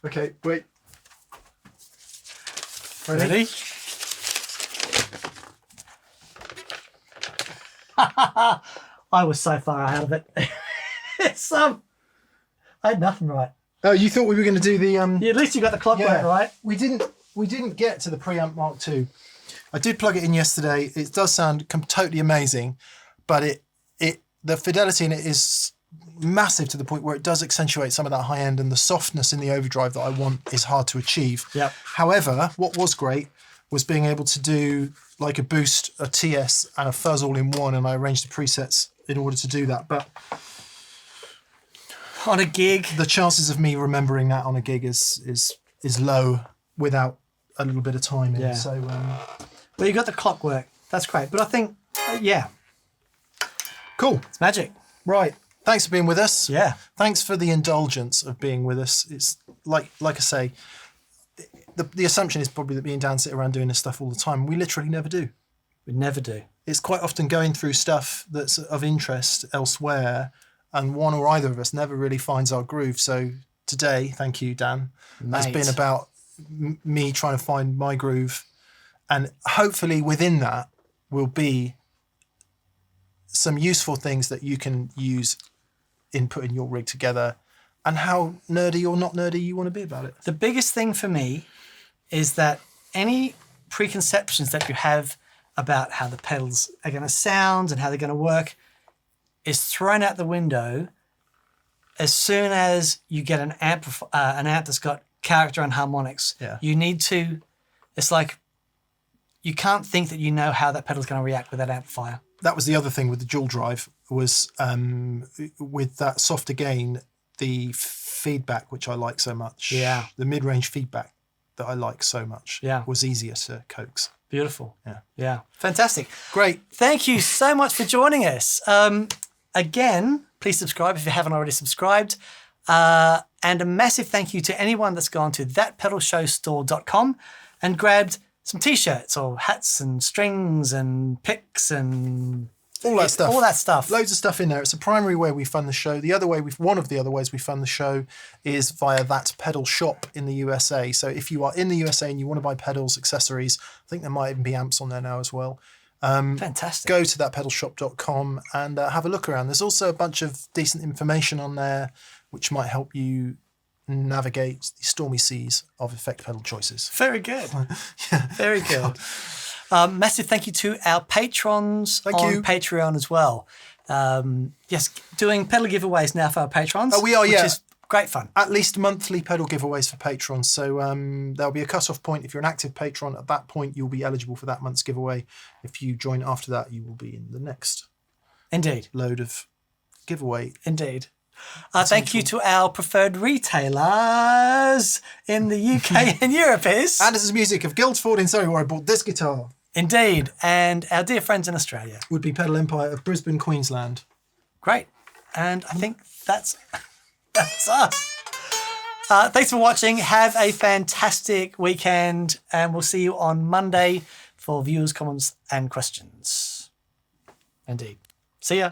[SPEAKER 1] Okay, wait.
[SPEAKER 2] Ready? I was so far out of it. It's I had nothing right.
[SPEAKER 1] Oh, you thought we were going to do the
[SPEAKER 2] Yeah, at least you got the Clockwork right.
[SPEAKER 1] We didn't get to the preamp Mark II. I did plug it in yesterday. It does sound totally amazing, but the fidelity in it is massive to the point where it does accentuate some of that high end, and the softness in the overdrive that I want is hard to achieve.
[SPEAKER 2] Yep.
[SPEAKER 1] However, what was great was being able to do like a boost, a TS, and a fuzz all in one, and I arranged the presets in order to do that. But
[SPEAKER 2] on a gig,
[SPEAKER 1] the chances of me remembering that on a gig is low without a little bit of time in.
[SPEAKER 2] Yeah.
[SPEAKER 1] So,
[SPEAKER 2] well, you got the Clockwork. That's great. But I think,
[SPEAKER 1] cool.
[SPEAKER 2] It's magic.
[SPEAKER 1] Right. Thanks for being with us.
[SPEAKER 2] Yeah.
[SPEAKER 1] Thanks for the indulgence of being with us. It's like I say, the assumption is probably that me and Dan sit around doing this stuff all the time. We literally never do.
[SPEAKER 2] We never do.
[SPEAKER 1] It's quite often going through stuff that's of interest elsewhere, and one or either of us never really finds our groove. So today, thank you, Dan, has been about me trying to find my groove, and hopefully within that will be some useful things that you can use in putting your rig together, and how nerdy or not nerdy you want to be about it.
[SPEAKER 2] The biggest thing for me is that any preconceptions that you have about how the pedals are going to sound and how they're going to work is thrown out the window as soon as you get an amp that's got character and harmonics.
[SPEAKER 1] Yeah.
[SPEAKER 2] You need to, it's like, you can't think that you know how that pedal's going to react with that amplifier. That
[SPEAKER 1] was the other thing with the dual drive was with that softer gain, the feedback, which I like so much.
[SPEAKER 2] Yeah.
[SPEAKER 1] The mid-range feedback that I like so much.
[SPEAKER 2] Yeah.
[SPEAKER 1] Was easier to coax.
[SPEAKER 2] Beautiful.
[SPEAKER 1] Yeah.
[SPEAKER 2] Yeah. Fantastic.
[SPEAKER 1] Great.
[SPEAKER 2] Thank you so much for joining us. Again, please subscribe if you haven't already subscribed. And a massive thank you to anyone that's gone to thatpedalshowstore.com and grabbed some t-shirts or hats and strings and picks and
[SPEAKER 1] All that stuff.
[SPEAKER 2] All that stuff.
[SPEAKER 1] Loads of stuff in there. It's a primary way we fund the show. The other way, one of the other ways we fund the show is via that pedal shop in the USA. So if you are in the USA and you want to buy pedals, accessories, I think there might even be amps on there now as well.
[SPEAKER 2] Fantastic.
[SPEAKER 1] Go to thatpedalshop.com and have a look around. There's also a bunch of decent information on there which might help you navigate the stormy seas of effect pedal choices.
[SPEAKER 2] Very good. Very good. Massive thank you to our patrons on Patreon as well. Yes, doing pedal giveaways now for our patrons.
[SPEAKER 1] Oh, we are,
[SPEAKER 2] which is great fun.
[SPEAKER 1] At least monthly pedal giveaways for patrons. So there'll be a cut-off point. If you're an active patron, at that point, you'll be eligible for that month's giveaway. If you join after that, you will be in the next load of giveaway.
[SPEAKER 2] Indeed. Thank you to our preferred retailers in the UK and Europe is...
[SPEAKER 1] Anderson's Music of Guildford in Surrey, where I bought this guitar.
[SPEAKER 2] Indeed. And our dear friends in Australia.
[SPEAKER 1] Would be Pedal Empire of Brisbane, Queensland.
[SPEAKER 2] Great. And I think that's us. Thanks for watching. Have a fantastic weekend. And we'll see you on Monday for views, comments and questions. Indeed. See ya.